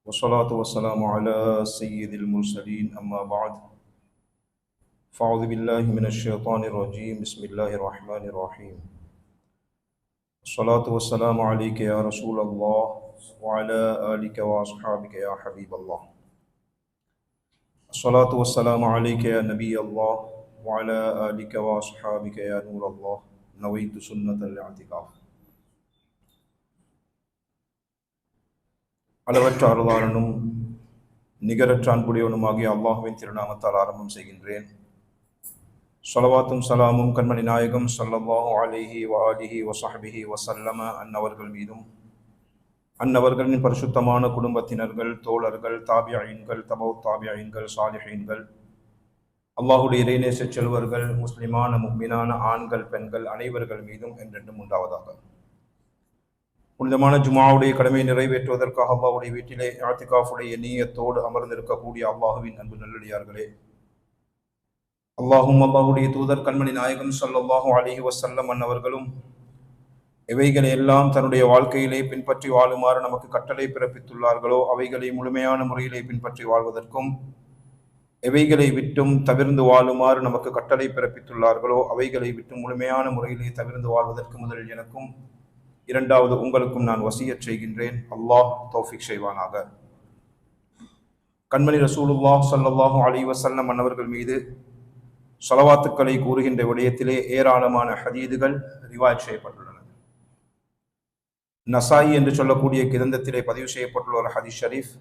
والصلاة والسلام على سيد المرسلين أما بعد فأعوذ بالله من الشيطان الرجيم بسم الله الرحمن الرحيم الصلاة والسلام عليك يا رسول الله وعلى آلك وأصحابك يا حبيب الله الصلاة والسلام عليك يا نبي الله وعلى آلك وأصحابك يا نور الله نويت سنة الاعتكاف அளவற்ற அருளாளனும் நிகரற்ற அன்புடையவனுமாகிய அல்லாஹுவின் திருநாமத்தால் ஆரம்பம் செய்கின்றேன். ஸலவாத்தும் சலாமும் கண்மணி நாயகம் ஸல்லல்லாஹு அலைஹி வஆலிஹி வஸஹ்பிஹி வஸல்லம அன்னவர்கள் மீதும் அன்னவர்களின் பரிசுத்தமான குடும்பத்தினர்கள், தோழர்கள், தாபியீன்கள், தபவு தாபியீன்கள், சாலிஹீன்கள், அல்லாஹுடைய இறைநேச செல்வர்கள், முஸ்லிமான முஃமினான ஆண்கள், பெண்கள் அனைவர்கள் மீதும் என்றென்றும் உண்டாவதாக. புனிதமான ஜுமாவுடைய கடமையை நிறைவேற்றுவதற்காக அல்லாஹ்வுடைய வீட்டிலே இஅ்திகாஃபுடைய நிய்யத்தோடு அமர்ந்திருக்கக்கூடிய அல்லாஹுவின் அன்பு நல்லடியார்களே, அல்லாஹ்வுடைய தூதர் கண்மணி நாயகம் ஸல்லல்லாஹு அலைஹி வஸல்லம் அன்னவர்களும் எவைகளை எல்லாம் தன்னுடைய வாழ்க்கையிலே பின்பற்றி வாழுமாறு நமக்கு கட்டளை பிறப்பித்துள்ளார்களோ அவைகளை முழுமையான முறையிலே பின்பற்றி வாழ்வதற்கும், எவைகளை விட்டும் தவிர்ந்து வாழுமாறு நமக்கு கட்டளை பிறப்பித்துள்ளார்களோ அவைகளை விட்டு முழுமையான முறையிலே தவிர்ந்து வாழ்வதற்கு முதலில் எனக்கும் இரண்டாவது உங்களுக்கும் நான் வசியத் செய்கின்றேன். அல்லாஹ் தௌஃபீக் செய்வானாக. கண்மணி ரசூலுல்லாஹ் ஸல்லல்லாஹு அலைஹி வஸல்லம் அன்னவர்கள் மீது ஸலவாத்துக்களை கூறுகின்ற விடயத்திலே ஏராளமான ஹதீதுகள் ரிவாயத் செய்யப்பட்டுள்ளன. நசாயி என்று சொல்லக்கூடிய கிரந்தத்திலே பதிவு செய்யப்பட்டுள்ள ஒரு ஹதீஸ் ஷரீஃப்,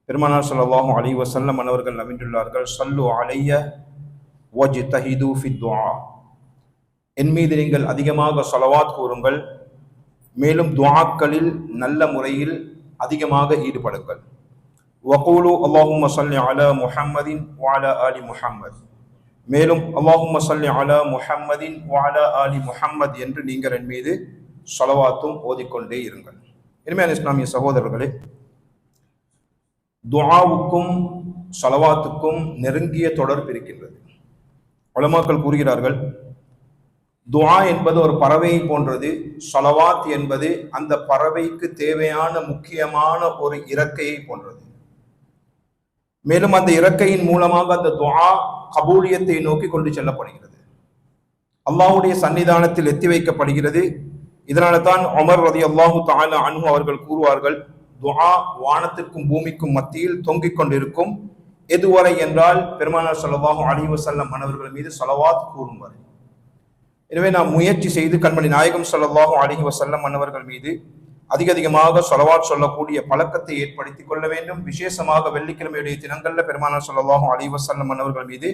பெருமானார் ஸல்லல்லாஹு அலைஹி வஸல்லம் அன்னவர்கள் நபிந்துள்ளார்கள், ஸல்லு அலைய வஜ்தஹிது ஃபித் துஆ, என் மீது நீங்கள் அதிகமாக ஸலவாத் கூறுங்கள், மேலும் துஆக்களில் நல்ல முறையில் அதிகமாக ஈடுபடுங்கள். வகூலு அல்லாஹும்ம ஸல்லி அலா முஹம்மதின் வ அலா ஆலி முஹம்மத், மேலும் அல்லாஹும்ம ஸல்லி அலா முஹம்மதின் வ அலா ஆலி முஹம்மத் என்று நீங்கள் என் மீது ஸலவாத்தும் ஓதிக்கொண்டே இருங்கள். இனிமையான இஸ்லாமிய சகோதரர்களே, துஆவுக்கும் ஸலவாத்துக்கும் நெருங்கிய தொடர்பு இருக்கின்றது. உலமாக்கள் கூறுகிறார்கள், துஆ என்பது ஒரு பறவையை போன்றது, ஸலவாத் என்பது அந்த பறவைக்கு தேவையான முக்கியமான ஒரு இறக்கையை போன்றது. மேலும் அந்த இறக்கையின் மூலமாக அந்த துஆ கபூலியத்தை நோக்கி கொண்டு செல்லப்படுகிறது, அல்லாஹ்வுடைய சன்னிதானத்தில் எத்தி வைக்கப்படுகிறது. இதனால தான் உமர் ரலியல்லாஹு தஆலா அன்ஹு அவர்கள் கூறுவார்கள், துஆ வானத்திற்கும் பூமிக்கும் மத்தியில் தொங்கிக் கொண்டிருக்கும். எதுவரை என்றால் பெருமானார் ஸல்லல்லாஹு அலைஹி வஸல்லம் அன்னவர்கள் மீது ஸலவாத் கூறும் வரை. எனவே நாம் முயற்சி செய்து கண்மணி நாயகம் ஸல்லல்லாஹு அலைஹி வஸல்லம் அன்னவர்கள் மீது அதிகமாக ஸலவாத் சொல்லக்கூடிய பழக்கத்தை ஏற்படுத்திக் கொள்ள வேண்டும். விசேஷமாக வெள்ளிக்கிழமையுடைய தினங்கள்ல பெருமானார் ஸல்லல்லாஹு அலைஹி வஸல்லம் அன்னவர்கள் மீது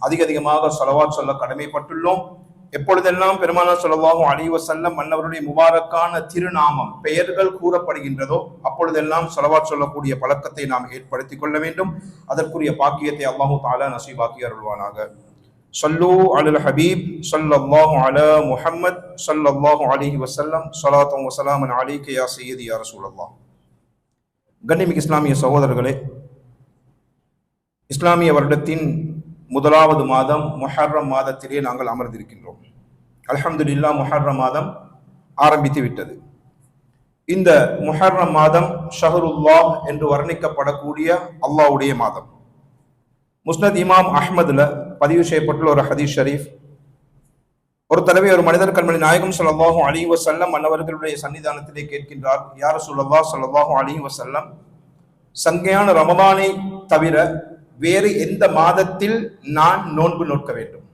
அதிகமாக ஸலவாத் சொல்ல கடமைப்பட்டுள்ளோம். எப்பொழுதெல்லாம் பெருமானார் ஸல்லல்லாஹு அலைஹி வஸல்லம் அன்னவருடைய முபாரக்கான திருநாமம் பெயர்கள் கூறப்படுகின்றதோ அப்பொழுதெல்லாம் ஸலவாத் சொல்லக்கூடிய பழக்கத்தை நாம் ஏற்படுத்திக் கொள்ள வேண்டும். அதற்குரிய பாக்கியத்தை அல்லாஹு தஆலா நசீபாக்கி அருள்வானாக. ஸல்லூ அலல் ஹபீப் ஸல்லல்லாஹு அலா முஹம்மத் ஸல்லல்லாஹு அலைஹி வஸல்லம் ஸலாத்தும் வ ஸலாமன் அலைக யா சய்யிதி யா ரசூலல்லாஹ். கண்ணியமிகு இஸ்லாமிய சகோதரர்களே, இஸ்லாமிய வருடத்தின் முதலாவது மாதம் முஹர்ரம் மாதத்திலே நாங்கள் அமர்ந்திருக்கின்றோம். அல்ஹம்துலில்லாஹ், முஹர்ரம் மாதம் ஆரம்பித்து விட்டது. இந்த முஹர்ரம் மாதம் ஷஹருல்லாஹ் என்று வர்ணிக்கப்படக்கூடிய அல்லாஹ்வுடைய மாதம். முஸ்னத் இமாம் அஹ்மதுல பதிவு செய்யப்பட்டுள்ள ஒரு ஹதீஸ் ஷரீஃப், ஒரு தடவை ஒரு மனிதர் கண்மணி நாயகம் ஸல்லல்லாஹு அலைஹி வஸல்லம் அன்னவர்களுடைய சன்னிதானத்திலே கேட்கின்றார், யா ரசூலல்லாஹ் ஸல்லல்லாஹு அலைஹி வஸல்லம், சங்கையான ரமதானை தவிர வேறு எந்த மாதத்தில் நான் நோன்பு நோக்க வேண்டும்?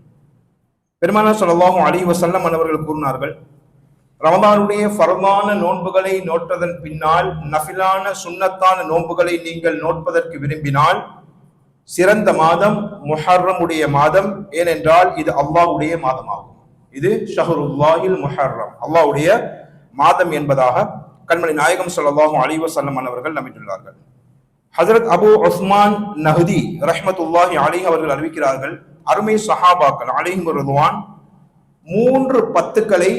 பெருமானார் ஸல்லல்லாஹு அலைஹி வஸல்லம் அன்னவர்கள் கூறினார்கள், ரமதானுடைய ஃபர்தான நோன்புகளை நோற்றதன் பின்னால் நஃபிலான சுன்னத்தான நோன்புகளை நீங்கள் நோட்பதற்கு விரும்பினால் சிறந்த மாதம் முஹர்ரமுடைய மாதம். ஏனென்றால் இது அல்லாஹ்வுடைய மாதமாகும். இது ஷஹருல்லாஹில் முஹர்ரம், அல்லாஹ்வுடைய மாதம் என்பதாக கண்மணி நாயகம் ஸல்லல்லாஹு அலைஹி வஸல்லம் அவர்கள் நம்பியுள்ளார்கள். ஹஜ்ரத் அபு உஸ்மான் நஹ்தி ரஹ்மத்துல்லாஹி அலைஹி அவர்கள் அறிவிக்கிறார்கள், அருமை சஹாபாக்கள் அலைஹிம் ரிதுவான் 3 பத்துக்களை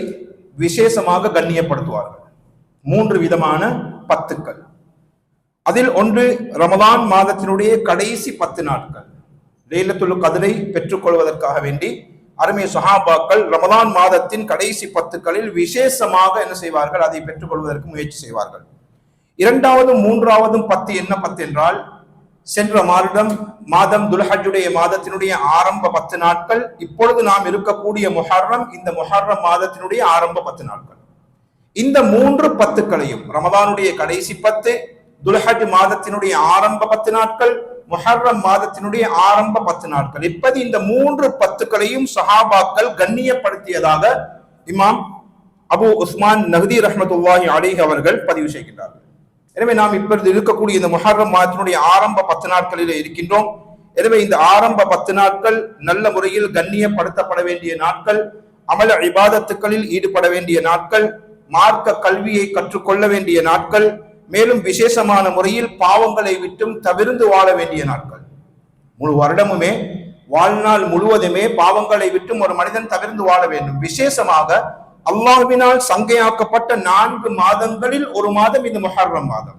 விசேஷமாக கண்ணியப்படுத்துவார்கள். 3 விதமான பத்துக்கள். அதில் ஒன்று ரமலான் மாதத்தினுடைய கடைசி 10 நாட்கள் லைலத்துல் கத்ரை பெற்றுக்கொள்வதற்காக வேண்டி அருமை சஹாபாக்கள் ரமலான் மாதத்தின் கடைசி 10களில் விசேஷமாக என்ன செய்வார்கள்? அதை பெற்றுக்கொள்வதற்கு முயற்சி செய்வார்கள். இரண்டாவதும் மூன்றாவதும் 10 என்ன 10 என்றால், சென்ற மாதம் துல்ஹஜ்ஜுடைய மாதத்தினுடைய ஆரம்ப 10 நாட்கள், இப்பொழுது நாம் இருக்கக்கூடிய முஹர்ரம், இந்த முஹர்ரம் மாதத்தினுடைய ஆரம்ப 10 நாட்கள். இந்த 3 10களையும், ரமதானுடைய கடைசி 10, துல்ஹஜ் மாதத்தினுடைய ஆரம்ப 10 நாட்கள், முஹர்ரம் மாதத்தினுடைய ஆரம்ப 10 நாட்கள், இப்படி இந்த 3 10களையும் சஹாபாக்கள் கண்ணியப்படுத்தியதாக இமாம் அபு உஸ்மான் நஹ்தி ரஹ்மத்துல்லாஹி அலைஹி அவர்கள் பதிவு செய்கின்றார்கள். எனவே நாம் இப்பொழுது இருக்கக்கூடிய இந்த முஹர்ரம் மாதத்தினுடைய ஆரம்ப 10 நாட்களிலே இருக்கின்றோம். எனவே இந்த ஆரம்ப 10 நாட்கள் நல்ல முறையில் கண்ணியப்படுத்தப்பட வேண்டிய நாட்கள், அமல இபாதத்துக்களில் ஈடுபட வேண்டிய நாட்கள், மார்க்க கல்வியை கற்றுக்கொள்ள வேண்டிய நாட்கள், மேலும் விசேஷமான முறையில் பாவங்களை விட்டும் தவிர்ந்து வாழ வேண்டிய நாட்கள். முழு வருடமுமே, வாழ்நாள் முழுவதுமே பாவங்களை விட்டும் ஒரு மனிதன் தவிர்ந்து வாழ வேண்டும். விசேஷமாக அல்லாஹ்வினால் சங்கையாக்கப்பட்ட 4 மாதங்களில் ஒரு மாதம் இந்த முஹர்ரம் மாதம்.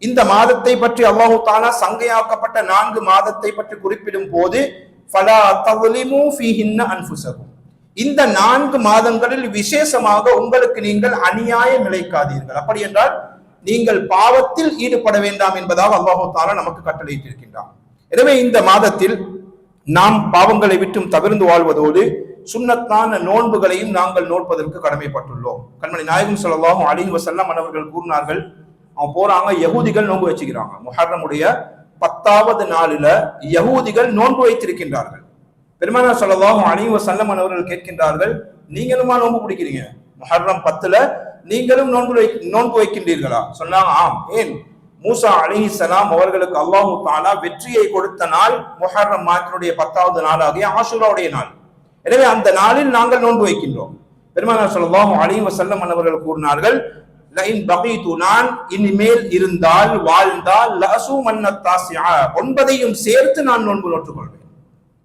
இந்த மாதத்தை பற்றி அல்லாஹ் தஆலா சங்கையாக்கப்பட்ட 4 மாதத்தை பற்றி குறிப்பிடும் போது, ஃபலா தظلموا فيهن انفسكم, இந்த 4 மாதங்களில் விசேஷமாக உங்களுக்கு நீங்கள் அநியாயம் இழைக்காதீர்கள். அப்படி என்றால் நீங்கள் பாவத்தில் ஈடுபட வேண்டாம் என்பதாக அல்லாஹ் தஆலா நமக்கு கட்டளையிட்டிருக்கின்றான். எனவே இந்த மாதத்தில் நாம் பாவங்களை விட்டும் தவிர்ந்து வாழ்வதோடு சுன்னத்தான நோன்புகளையும் நாங்கள் நோட்பதற்கு கடமைப்பட்டுள்ளோம். கண்மணி நாயகம் ஸல்லல்லாஹு அலைஹி வஸல்லம் அவர்கள் கூறினார்கள், அவங்க போறாங்க, யகூதிகள் நோன்பு வச்சுக்கிறாங்க. முஹர்ரமுடைய 10வது நாளில யகூதிகள் நோன்பு வைத்திருக்கின்றார்கள். பெருமானார் ஸல்லல்லாஹு அலைஹி வஸல்லம் அவர்கள் கேட்கின்றார்கள், நீங்களுமா நோன்பு பிடிக்கிறீங்க? முஹர்ரம் 10ல நீங்களும் நோன்பு வைக்கின்றீர்களா? சொன்னாங்க, ஆம். ஏன்? மூசா அலைஹிஸ்ஸலாம் அவர்களுக்கு அல்லாஹ் தஆலா வெற்றியை கொடுத்த நாள் முஹர்ரம் மாதத்தினுடைய 10வது நாளாகிய ஆஷூராவுடைய நாள். எனவே அந்த நாளில் நாங்கள் நோன்பு வைக்கின்றோம். பெருமானார் ஸல்லல்லாஹு அலைஹி வஸல்லம் அவர்கள் கூறினார்கள், லஇன் பகீது, நான் இனிமேல் இருந்தால் வாழ்ந்தால் லஅஸூமன்ன தாஸிஆ, 9ஐயும் சேர்த்து நான் நோன்பு நோற்றுக் கொள்வேன்.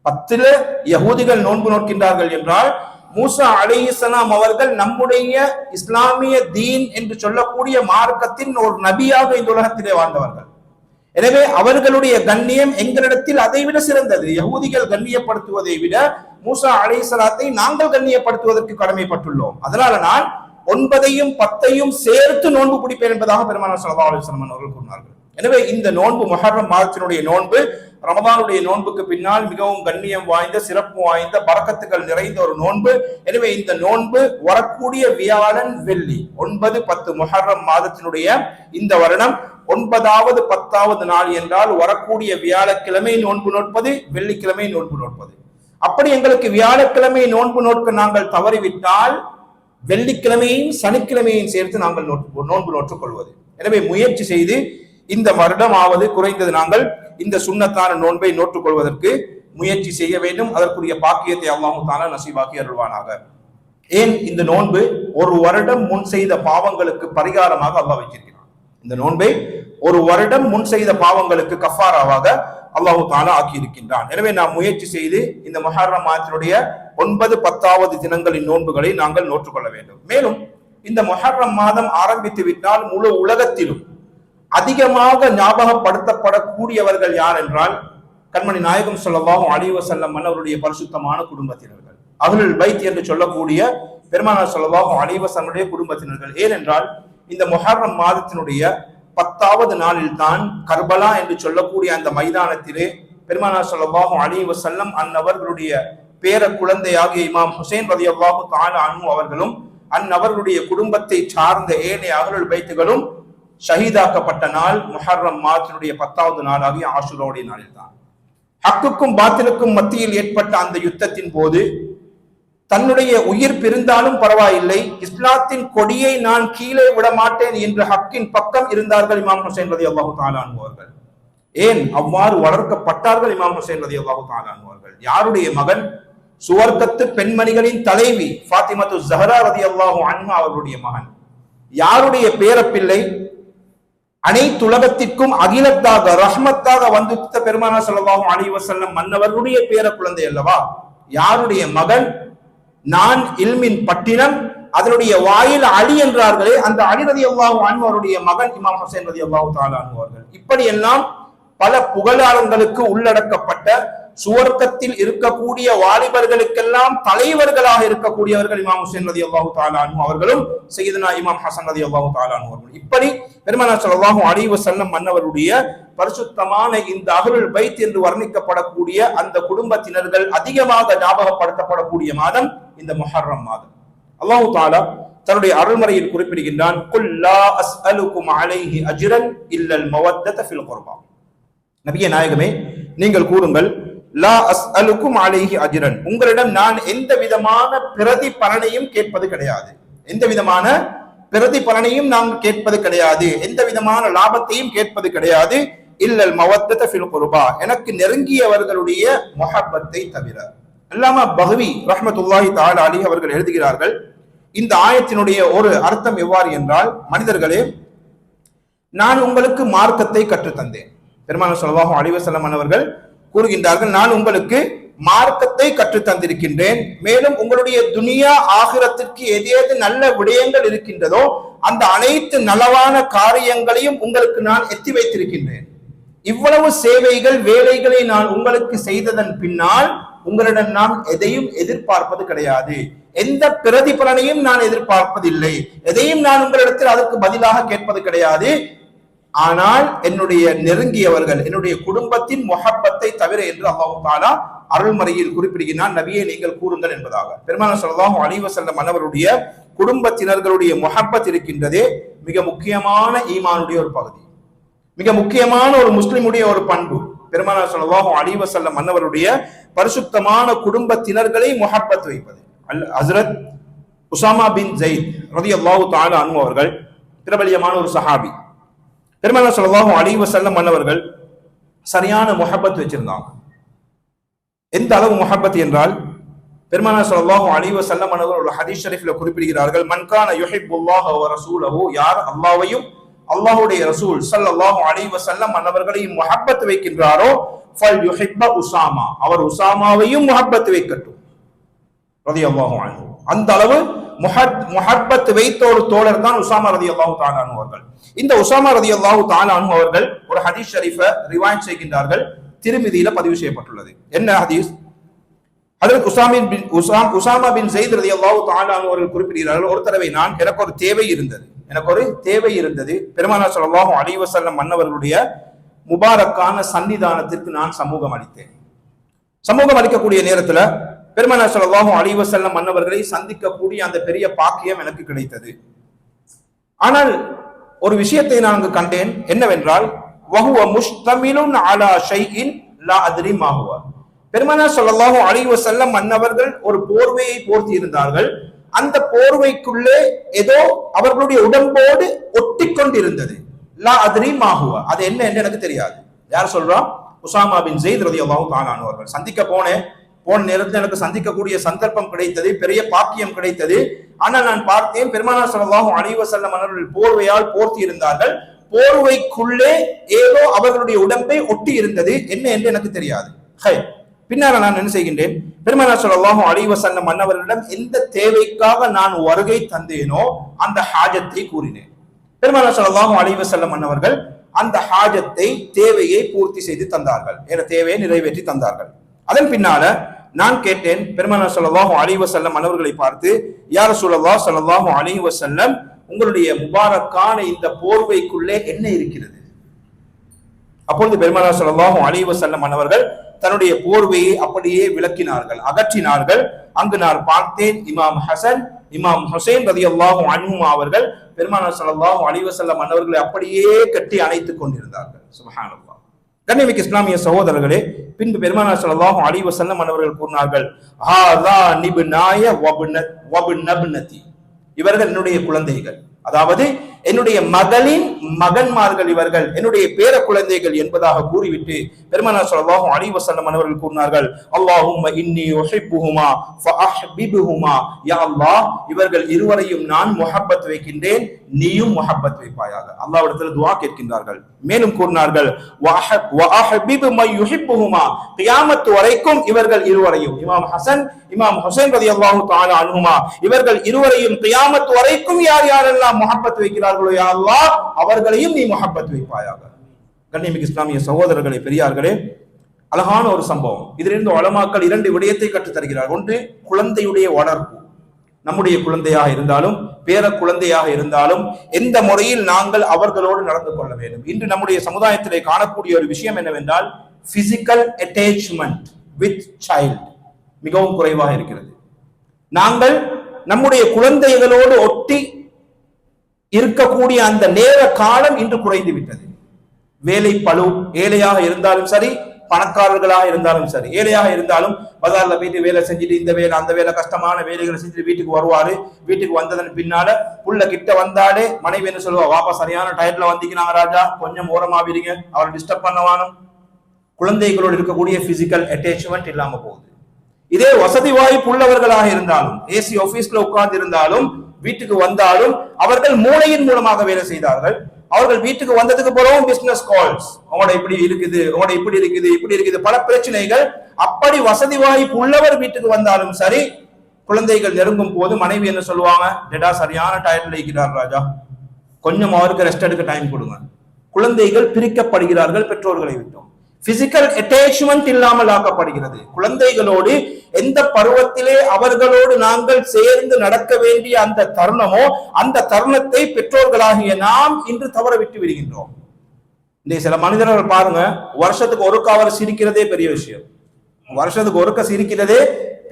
10ல யகூதிகள் நோன்பு நோக்கின்றார்கள் என்றால், மூசா அலைஹிஸ்ஸலாம் அவர்கள் நம்முடைய இஸ்லாமிய தீன் என்று சொல்லக்கூடிய மார்க்கத்தின் ஒரு நபியாக இந்த உலகத்திலே வாழ்ந்தவர்கள். எனவே அவர்களுடைய கண்ணியம் எங்களிடத்தில் அதை விட சிறந்தது. யகூதிகள் கண்ணியப்படுத்துவதை விட மூசா அலைஹிஸ்ஸலாத்தை நாங்கள் கண்ணியப்படுத்துவதற்கு கடமைப்பட்டுள்ளோம். அதனால நான் 9ஐயும் 10ஐயும் சேர்த்து நோன்பு பிடிப்பேன் என்பதாக பெருமானார் ஸல்லல்லாஹு அலைஹி வஸல்லம் அவர்கள் கூறினார்கள். எனவே இந்த நோன்பு முஹர்ரம் மாதத்தினுடைய நோன்பு ரமதானுடைய நோன்புக்கு பின்னால் மிகவும் கண்ணியம் வாய்ந்த, சிறப்பு வாய்ந்த, பரக்கத்துகள் நிறைந்த ஒரு நோன்பு. எனவே இந்த நோன்பு வரக்கூடிய வியாழன் வெள்ளி 9, 10 முஹர்ரம் மாதத்தினுடைய இந்த வருடம் 9வது 10வது நாள் என்றால் வரக்கூடிய வியாழக்கிழமை நோன்பு நோட்பது, வெள்ளிக்கிழமை நோன்பு நோட்பது. அப்படி எங்களுக்கு வியாழக்கிழமை நோன்பு நோட்க நாங்கள் தவறிவிட்டால் வெள்ளிக்கிழமையும் சனிக்கிழமையும் சேர்த்து நாங்கள் நோன்பு நோற்றுக் கொள்வது. எனவே முயற்சி செய்து இந்த வருடமாவது குறைந்தது நாங்கள் இந்த சுன்னத்தான நோன்பை நோற்றுக் கொள்வதற்கு முயற்சி செய்ய வேண்டும். அதற்குரிய பாக்கியத்தை அல்லாஹ் தஆலா நசீபாக்கி அருள்வானாக. ஏன் இந்த நோன்பு ஒரு வருடம் முன் செய்த பாவங்களுக்கு பரிகாரமாக அல்லாஹ் வைத்திருக்கிறான். இந்த நோன்பை ஒரு வருடம் முன் செய்த பாவங்களுக்கு கஃபாராவாக அல்லாஹ் தஆலா ஆக்கி இருக்கின்றான். எனவே நாம் முயற்சி செய்து இந்த முஹர்ரம் மாதத்தினுடைய 9, 10வது தினங்களின் நோன்புகளை நாங்கள் நோற்றுக்கொள்ள வேண்டும். மேலும் இந்த முஹர்ரம் மாதம் ஆரம்பித்து விட்டால் முழு உலகத்திலும் அதிகமாக ஞாபகப்படுத்தப்படக்கூடியவர்கள் யார் என்றால், கண்மணி நாயகம் ஸல்லல்லாஹு அலைஹி வஸல்லம் அவருடைய பரிசுத்தமான குடும்பத்தினர்கள், அஹ்லுல் பைத் என்று சொல்லக்கூடிய பெருமானார் ஸல்லல்லாஹு அலைஹி வஸல்லம் குடும்பத்தினர்கள். ஏனென்றால் இந்த முஹர்ரம் மாதத்தினுடைய 10வது நாளில் தான் கர்பலா என்று சொல்லக்கூடிய அந்த மைதானத்திலே பெருமானார் ஸல்லல்லாஹு அலைஹி வஸல்லம் அன்னவர்களுடைய பேர குழந்தையாகிய இமாம் ஹுசைன் ரலியல்லாஹு தஆலா அன்ஹு அவர்களும் அன்னவர்களுடைய குடும்பத்தை சார்ந்த ஏனைய அஹ்லுல் பைத்துகளும் ஷஹீதாக்கப்பட்ட நாள் முஹர்ரம் மாதத்தினுடைய 10வது நாளாகிய ஆஷூராவுடைய நாளில் தான். ஹக்குக்கும் பாத்திலுக்கும் மத்தியில் ஏற்பட்ட அந்த யுத்தத்தின் போது தன்னுடைய உயிர் பிரிந்தாலும் பரவாயில்லை, இஸ்லாத்தின் கொடியை நான் கீழே விட மாட்டேன் என்று ஹக்கின் பக்கம் இருந்தார்கள் இமாம் ஹுசைன் ரலியல்லாஹு தஆலா அன்ஹு அவர்கள். ஏன் அவ்வாறு வளர்க்கப்பட்டார்கள் இமாம் ஹுசைன் ரலியல்லாஹு தஆலா அன்ஹு அவர்கள்? யாருடைய மகன்? சுவர்க்கத்து பெண்மணிகளின் தலைவி ஃபாத்திமத்து ஸஹ்ரா ரலியல்லாஹு அன்ஹா அவர்களுடைய மகன். யாருடைய பேரப்பிள்ளை? அனைத்துலகத்திற்கும் அகிலத்தாக ரஹ்மத்தாக வந்துத்த பெருமானார் ஸல்லல்லாஹு அலைஹி வஸல்லம் மன்னவர்களுடைய பேர குழந்தை அல்லவா? யாருடைய மகன்? நான் இல்மின் பட்டினம், அதனுடைய வாயில் அலி என்றார்களே, அந்த அலி ரலியல்லாஹு அன்ஹு அவருடைய மகன் இமாம் ஹுசைன் ரலியல்லாஹு தஆலா அன்ஹு அவர்கள். இப்படி எல்லாம் பல புகழாளங்களுக்கு உள்ளடக்கப்பட்ட சுவர்க்கத்தில் இருக்கக்கூடிய வாலிபர்களுக்கெல்லாம் தலைவர்களாக இருக்கக்கூடியவர்கள் இமாம் ஹுசைன் ரலியல்லாஹு தஆலா அன்ஹு அவர்களும் சையதுனா இமாம் ஹசன் ரலியல்லாஹு தஆலா அன்ஹு அவர்களும். இப்படி பெருமானார் ஸல்லல்லாஹு அலைஹி வஸல்லம் மன்னவருடைய பரிசுத்தமான இந்த அஹ்லுல் பைத் என்று வர்ணிக்கப்படக்கூடிய அந்த குடும்பத்தினர்கள் அதிகமாக ஞாபகப்படுத்தப்படக்கூடிய மாதம் இந்த முஹர்ரம் மாதம். அல்லாஹு தஆலா தன்னுடைய அருள்மறையில் குறிப்பிடுகின்றான், குல் லா அஸ்அலுகும் அலைஹி அஜ்ரன் இல்லல் மவத்தத ஃபில் குர்பா. நபியே நாயகமே, நீங்கள் கூறுங்கள், லா அஸ்அலுகும் அலைஹி அஜ்ரன், உங்களிடம் நான் எந்த விதமான பிரதி பலனையும் கேட்பது கிடையாது, எந்த விதமான பிரதி பலனையும் நாங்கள் கேட்பது கிடையாது, எந்த விதமான லாபத்தையும் கேட்பது கிடையாது, இல்லல் மவத்தத ஃபில் குர்பா, எனக்கு நெருங்கியவர்களுடைய முஹப்பத்தை தவிர. அல்லாமா பகவி ரஹ்மத்துல்லாஹி தஆலா அலைஹி அவர்கள் எழுதுகிறார்கள், இந்த ஆயத்தினுடைய ஒரு அர்த்தம் எவ்வாறு என்றால், மனிதர்களே, நான் உங்களுக்கு மார்க்கத்தை கற்றுத்தந்தேன். பெருமானார் ஸல்லல்லாஹு அலைஹி வஸல்லம் அவர்கள் கூறுகின்றார்கள், நான் உங்களுக்கு மார்க்கத்தை கற்றுத்தந்திருக்கின்றேன், மேலும் உங்களுடைய துனியா ஆகிரத்திற்கு எது நல்ல விடயங்கள் இருக்கின்றதோ அந்த அனைத்து நலவான காரியங்களையும் உங்களுக்கு நான் எத்தி வைத்திருக்கின்றேன். இவ்வளவு சேவைகள் வேலைகளை நான் உங்களுக்கு செய்ததன் பின்னால் உங்களிடம் நான் எதையும் எதிர்பார்ப்பது கிடையாது, எந்த பிரதிபலனையும் நான் எதிர்பார்ப்பதில்லை, எதையும் நான் உங்களிடத்தில் அதற்கு பதிலாக கேட்பது கிடையாது. ஆனால் என்னுடைய நெருங்கியவர்கள், என்னுடைய குடும்பத்தின் முஹப்பத்தை தவிர என்று அல்லாஹ் தஆலா அருள்மறையில் குறிப்பிடுகிறான். நபியே, நீங்கள் கூறுங்கள் என்பதாக. பெருமானார் ஸல்லல்லாஹு அலைஹி வஸல்லம் அவருடைய குடும்பத்தினர்களுடைய முஹப்பத் இருக்கின்றதே மிக முக்கியமான ஈமானுடைய ஒரு பகுதி, மிக முக்கியமான ஒரு முஸ்லிமுடைய ஒரு பண்பு. பெருமானார் ஸல்லல்லாஹு அலைஹி வஸல்லம் அவருடைய பரிசுத்தமான குடும்பத்தினர்களை முஹப்பத் வைப்பது. ஹஜ்ரத் உஸாமா பின் ஸைத் ரலியல்லாஹு தஆலா அன்ஹு அவர்கள் பிரபலியமான ஒரு சஹாபி. பெருமானார் ஸல்லல்லாஹு அலைஹி வஸல்லம் அவர்கள் சரியான முஹப்பத் வச்சிருந்தாங்க. எந்த அளவு முஹப்பத் என்றால், பெருமானார் ஸல்லல்லாஹு அலைஹி வஸல்லம் அவர்கள் ஒரு ஹதீஸ் ஷரீஃப்ல குறிப்பிடுகிறார்கள், மன் கான யுஹிப்புல்லாஹ வ ரசூலஹு, யார் அல்லாஹ்வையும் அல்லாஹ்வுடைய ரசூல் ஸல்லல்லாஹு அலைஹி வஸல்லம் அவர்களையும் முஹப்பத் வைக்கின்றாரோ ஃபல் யுஹிப்ப உஸாமா, அவர் உஸாமாவையும் முஹப்பத் வைக்கட்டும் ரலியல்லாஹு அன்ஹு. அந்த அளவு முஹப்பத் வைத்த ஒரு தோழர் தான் உஸாமா ரலியல்லாஹு தஆலா அன்ஹு அவர்கள். இந்த உஸாமா ரலியல்லாஹு தஆலா அன்ஹு அவர்கள் ஒரு ஹதீஸ் ஷரீஃபை ரிவாயத் செய்கின்றார்கள், திருமிதியில பதிவு செய்யப்பட்டுள்ளது. என்ன ஹதீஸ்? ஹஜ்ரத் உஸாமா பின் ஸைத் ரலியல்லாஹு தஆலா அன்ஹு அவர்கள் குறிப்பிடுகிறார்கள், ஒரு தடவை எனக்கு ஒரு தேவை இருந்தது, பெருமானார் ஸல்லல்லாஹு அலைஹி வஸல்லம் மன்னவர்களுடைய முபாரக்கான சன்னிதானத்திற்கு நான் சமூகம் அளித்தேன். சமூகம் அளிக்கக்கூடிய நேரத்துல பெருமானார் ஸல்லல்லாஹு அலைஹி வஸல்லம் மன்னவர்களை சந்திக்கக்கூடிய அந்த பெரிய பாக்கியம் எனக்கு கிடைத்தது. ஆனால் ஒரு விஷயத்தை நான் அங்கு கண்டேன், என்னவென்றால், வஹுவ முஸ்தமிலுன் அலா ஷைஇன் லா அத்ரி மா ஹுவ, பெருமானார் ஸல்லல்லாஹு அலைஹி வஸல்லம் மன்னவர்கள் ஒரு போர்வையை போர்த்தி இருந்தார்கள். அந்த போர்வைக்குள்ளே ஏதோ அவர்களுடைய உடம்போடு ஒட்டி கொண்டிருந்தது. லா அத்ரி மா ஹுவ, அது என்ன என்று எனக்கு தெரியாது. யார் சொல்றா? உஸாமா பின் ஸைத் ரலியல்லாஹு தஆலா அன்ஹு அவர்கள். சந்திக்க போன நேரத்தில் எனக்கு சந்திக்கக்கூடிய சந்தர்ப்பம் கிடைத்தது, பெரிய பாக்கியம் கிடைத்தது. ஆனால் நான் பார்த்தேன், பெருமானார் ஸல்லல்லாஹு அலைஹி வஸல்லம் அவர்கள் போர்வையால் போர்த்தி இருந்தார்கள். போர்வைக்குள்ளே ஏதோ அவர்களுடைய உடம்பை ஒட்டி இருந்தது, என்ன என்று எனக்கு தெரியாது. பின்னால் நான் என்ன செய்கின்றேன், பெருமானார் ஸல்லல்லாஹு அலைஹி வஸல்லம் மன்னவர்களிடம் எந்த தேவைக்காக நான் வருகை தந்தேனோ அந்த ஹாஜத்தை கூறினேன். பெருமானார் ஸல்லல்லாஹு அலைஹி வஸல்லம் மன்னவர்கள் அந்த ஹாஜத்தை, தேவையை பூர்த்தி செய்து தந்தார்கள், தேவையை நிறைவேற்றி தந்தார்கள். அதன் பின்னால நான் கேட்டேன், பெருமானார் ஸல்லல்லாஹு அலைஹி வஸல்லம் மன்னவர்களை பார்த்து, யா ரசூலல்லாஹ் ஸல்லல்லாஹு அலைஹி வஸல்லம், உங்களுடைய முபாரக்கான இந்த போர்வைக்குள்ளே என்ன இருக்கிறது? அப்பொழுது பெருமானார் ஸல்லல்லாஹு அலைஹி வஸல்லம் மன்னவர்கள் தன்னுடைய போர்வையை அப்படியே விளக்கினார்கள், அகற்றினார்கள். அங்கு நான் பார்த்தேன், இமாம் ஹசன், இமாம் ஹுசைன் ரலியல்லாஹு அன்ஹுமா அவர்கள் பெருமானார் ஸல்லல்லாஹு அலைஹி வஸல்லம் மன்னவர்களை அப்படியே கட்டி அணைத்துக் கொண்டிருந்தார்கள். சுப்ஹானல்லாஹ். கண்ணியமிக்க இஸ்லாமிய சகோதரர்களே, பின்பு பெருமானார் ஸல்லல்லாஹு அலைஹி வஸல்லம் அவர்கள் கூறினார்கள், ஹாதா நிப்னாய வப்னப்னதி, இவர்கள் என்னுடைய குழந்தைகள், அதாவது என்னுடைய மகளின் மகன்மார்கள், இவர்கள் என்னுடைய பேர குழந்தைகள் என்பதாக கூறிவிட்டு பெருமானார் ஸல்லல்லாஹு அலைஹி வஸல்லம் அவர்கள் கூறினார்கள், அல்லாஹும்ம இன்னி உஹிப்புஹுமா ஃபஅஹ்பிப்ஹுமா, யா அல்லாஹ், இவர்கள் இருவரையும் நான் முஹப்பத் வைக்கின்றேன், நீயும் முஹப்பத் வைப்பாயாக. அல்லாஹ்விடத்தில் துஆ கேட்கின்றார்கள். மேலும் கூறினார்கள், வஅஹ்பிப் மை யுஹிப்புஹுமா, கியாமத் வரைக்கும் இவர்கள் இருவரையும், இமாம் ஹசன், இமாம் ஹுசைன் ரலியல்லாஹு தஆலா அன்ஹுமா, இவர்கள் இருவரையும் கியாமத் வரைக்கும் யார் யாரெல்லாம் முஹப்பத் வைக்கிறார்களோ யா அல்லாஹ், அவர்களையும் நீ முஹப்பத் வைப்பாயாக. கண்ணியமிக்க இஸ்லாமிய சகோதரர்களே, பெரியார்களே, அழகான ஒரு சம்பவம். இதிலிருந்து உலமாக்கள் 2 விடயத்தை கற்றுத் தருகிறார். ஒன்று, குழந்தையுடைய வளர்ப்பு. நம்முடைய குழந்தையாக இருந்தாலும் பேர குழந்தையாக இருந்தாலும் எந்த முறையில் நாங்கள் அவர்களோடு நடந்து கொள்ள வேண்டும். இன்று நம்முடைய சமுதாயத்திலே காணக்கூடிய ஒரு விஷயம் என்னவென்றால், பிசிக்கல் அட்டாச்மெண்ட் வித் சைல்ட் மிகவும் குறைவாக இருக்கிறது. நாங்கள் நம்முடைய குழந்தைகளோடு ஒட்டி இருக்கக்கூடிய அந்த நேர காலம் இன்று குறைந்து விட்டது. வேலை பளு, ஏழையாக இருந்தாலும் சரி, பணக்காரர்களாக இருந்தாலும் சரி. ஏழையாக இருந்தாலும் பஜார்ல போயிட்டு வேலை செஞ்சுட்டு இந்த வேலை அந்த வேலை கஷ்டமான வேலைகளை செஞ்சுட்டு வீட்டுக்கு வருவாரு. வீட்டுக்கு வந்ததன் பின்னால புள்ள கிட்ட வந்தாலே மனைவி என்ன சொல்லுவா, வாப்பா சரியான டயர்ல வந்திக்கிறாங்க ராஜா, கொஞ்சம் ஓரமாவிடுங்க, அவரை டிஸ்டர்ப் பண்ணவானும். குழந்தைகளோடு இருக்கக்கூடிய பிசிக்கல் அட்டாச்மெண்ட் இல்லாம போகுது. இதே வசதி வாய்ப்பு உள்ளவர்களாக இருந்தாலும், ஏசி ஆபீஸ்ல உட்கார்ந்து இருந்தாலும், வீட்டுக்கு வந்தாலும் அவர்கள் மூளையின் மூலமாக வேலை செய்தார்கள். அவர்கள் வீட்டுக்கு வந்ததுக்கு பிறகும் பிசினஸ் கால்ஸ், உங்களோட இப்படி இருக்குது, உங்களோட இப்படி இருக்குது, இப்படி இருக்குது, பல பிரச்சனைகள். அப்படி வசதி வாய்ப்பு உள்ளவர் வீட்டுக்கு வந்தாலும் சரி, குழந்தைகள் நெருங்கும் போது மனைவி என்ன சொல்லுவாங்க, டேடா சரியான டயர்ட்ல இருக்கிறார் ராஜா, கொஞ்சம் அவருக்கு ரெஸ்ட் எடுக்க டைம் கொடுங்க. குழந்தைகள் பிரிக்கப்படுகிறார்கள் பெற்றோர்களை விட்டோம். பிசிக்கல் அட்டாச்மெண்ட் இல்லாமல் ஆக்கப்படுகிறது. குழந்தைகளோடு எந்த பருவத்திலே அவர்களோடு நாங்கள் சேர்ந்து நடக்க வேண்டிய அந்த தருணமோ அந்த தருணத்தை பெற்றோர்களாகிய நாம் இன்று தவற விட்டு விடுகின்றோம். இந்த சில மனிதர்கள் பாருங்க, வருஷத்துக்கு ஒருக்க அவர் சிரிக்கிறதே பெரிய விஷயம். வருஷத்துக்கு ஒருக்க சிரிக்கிறதே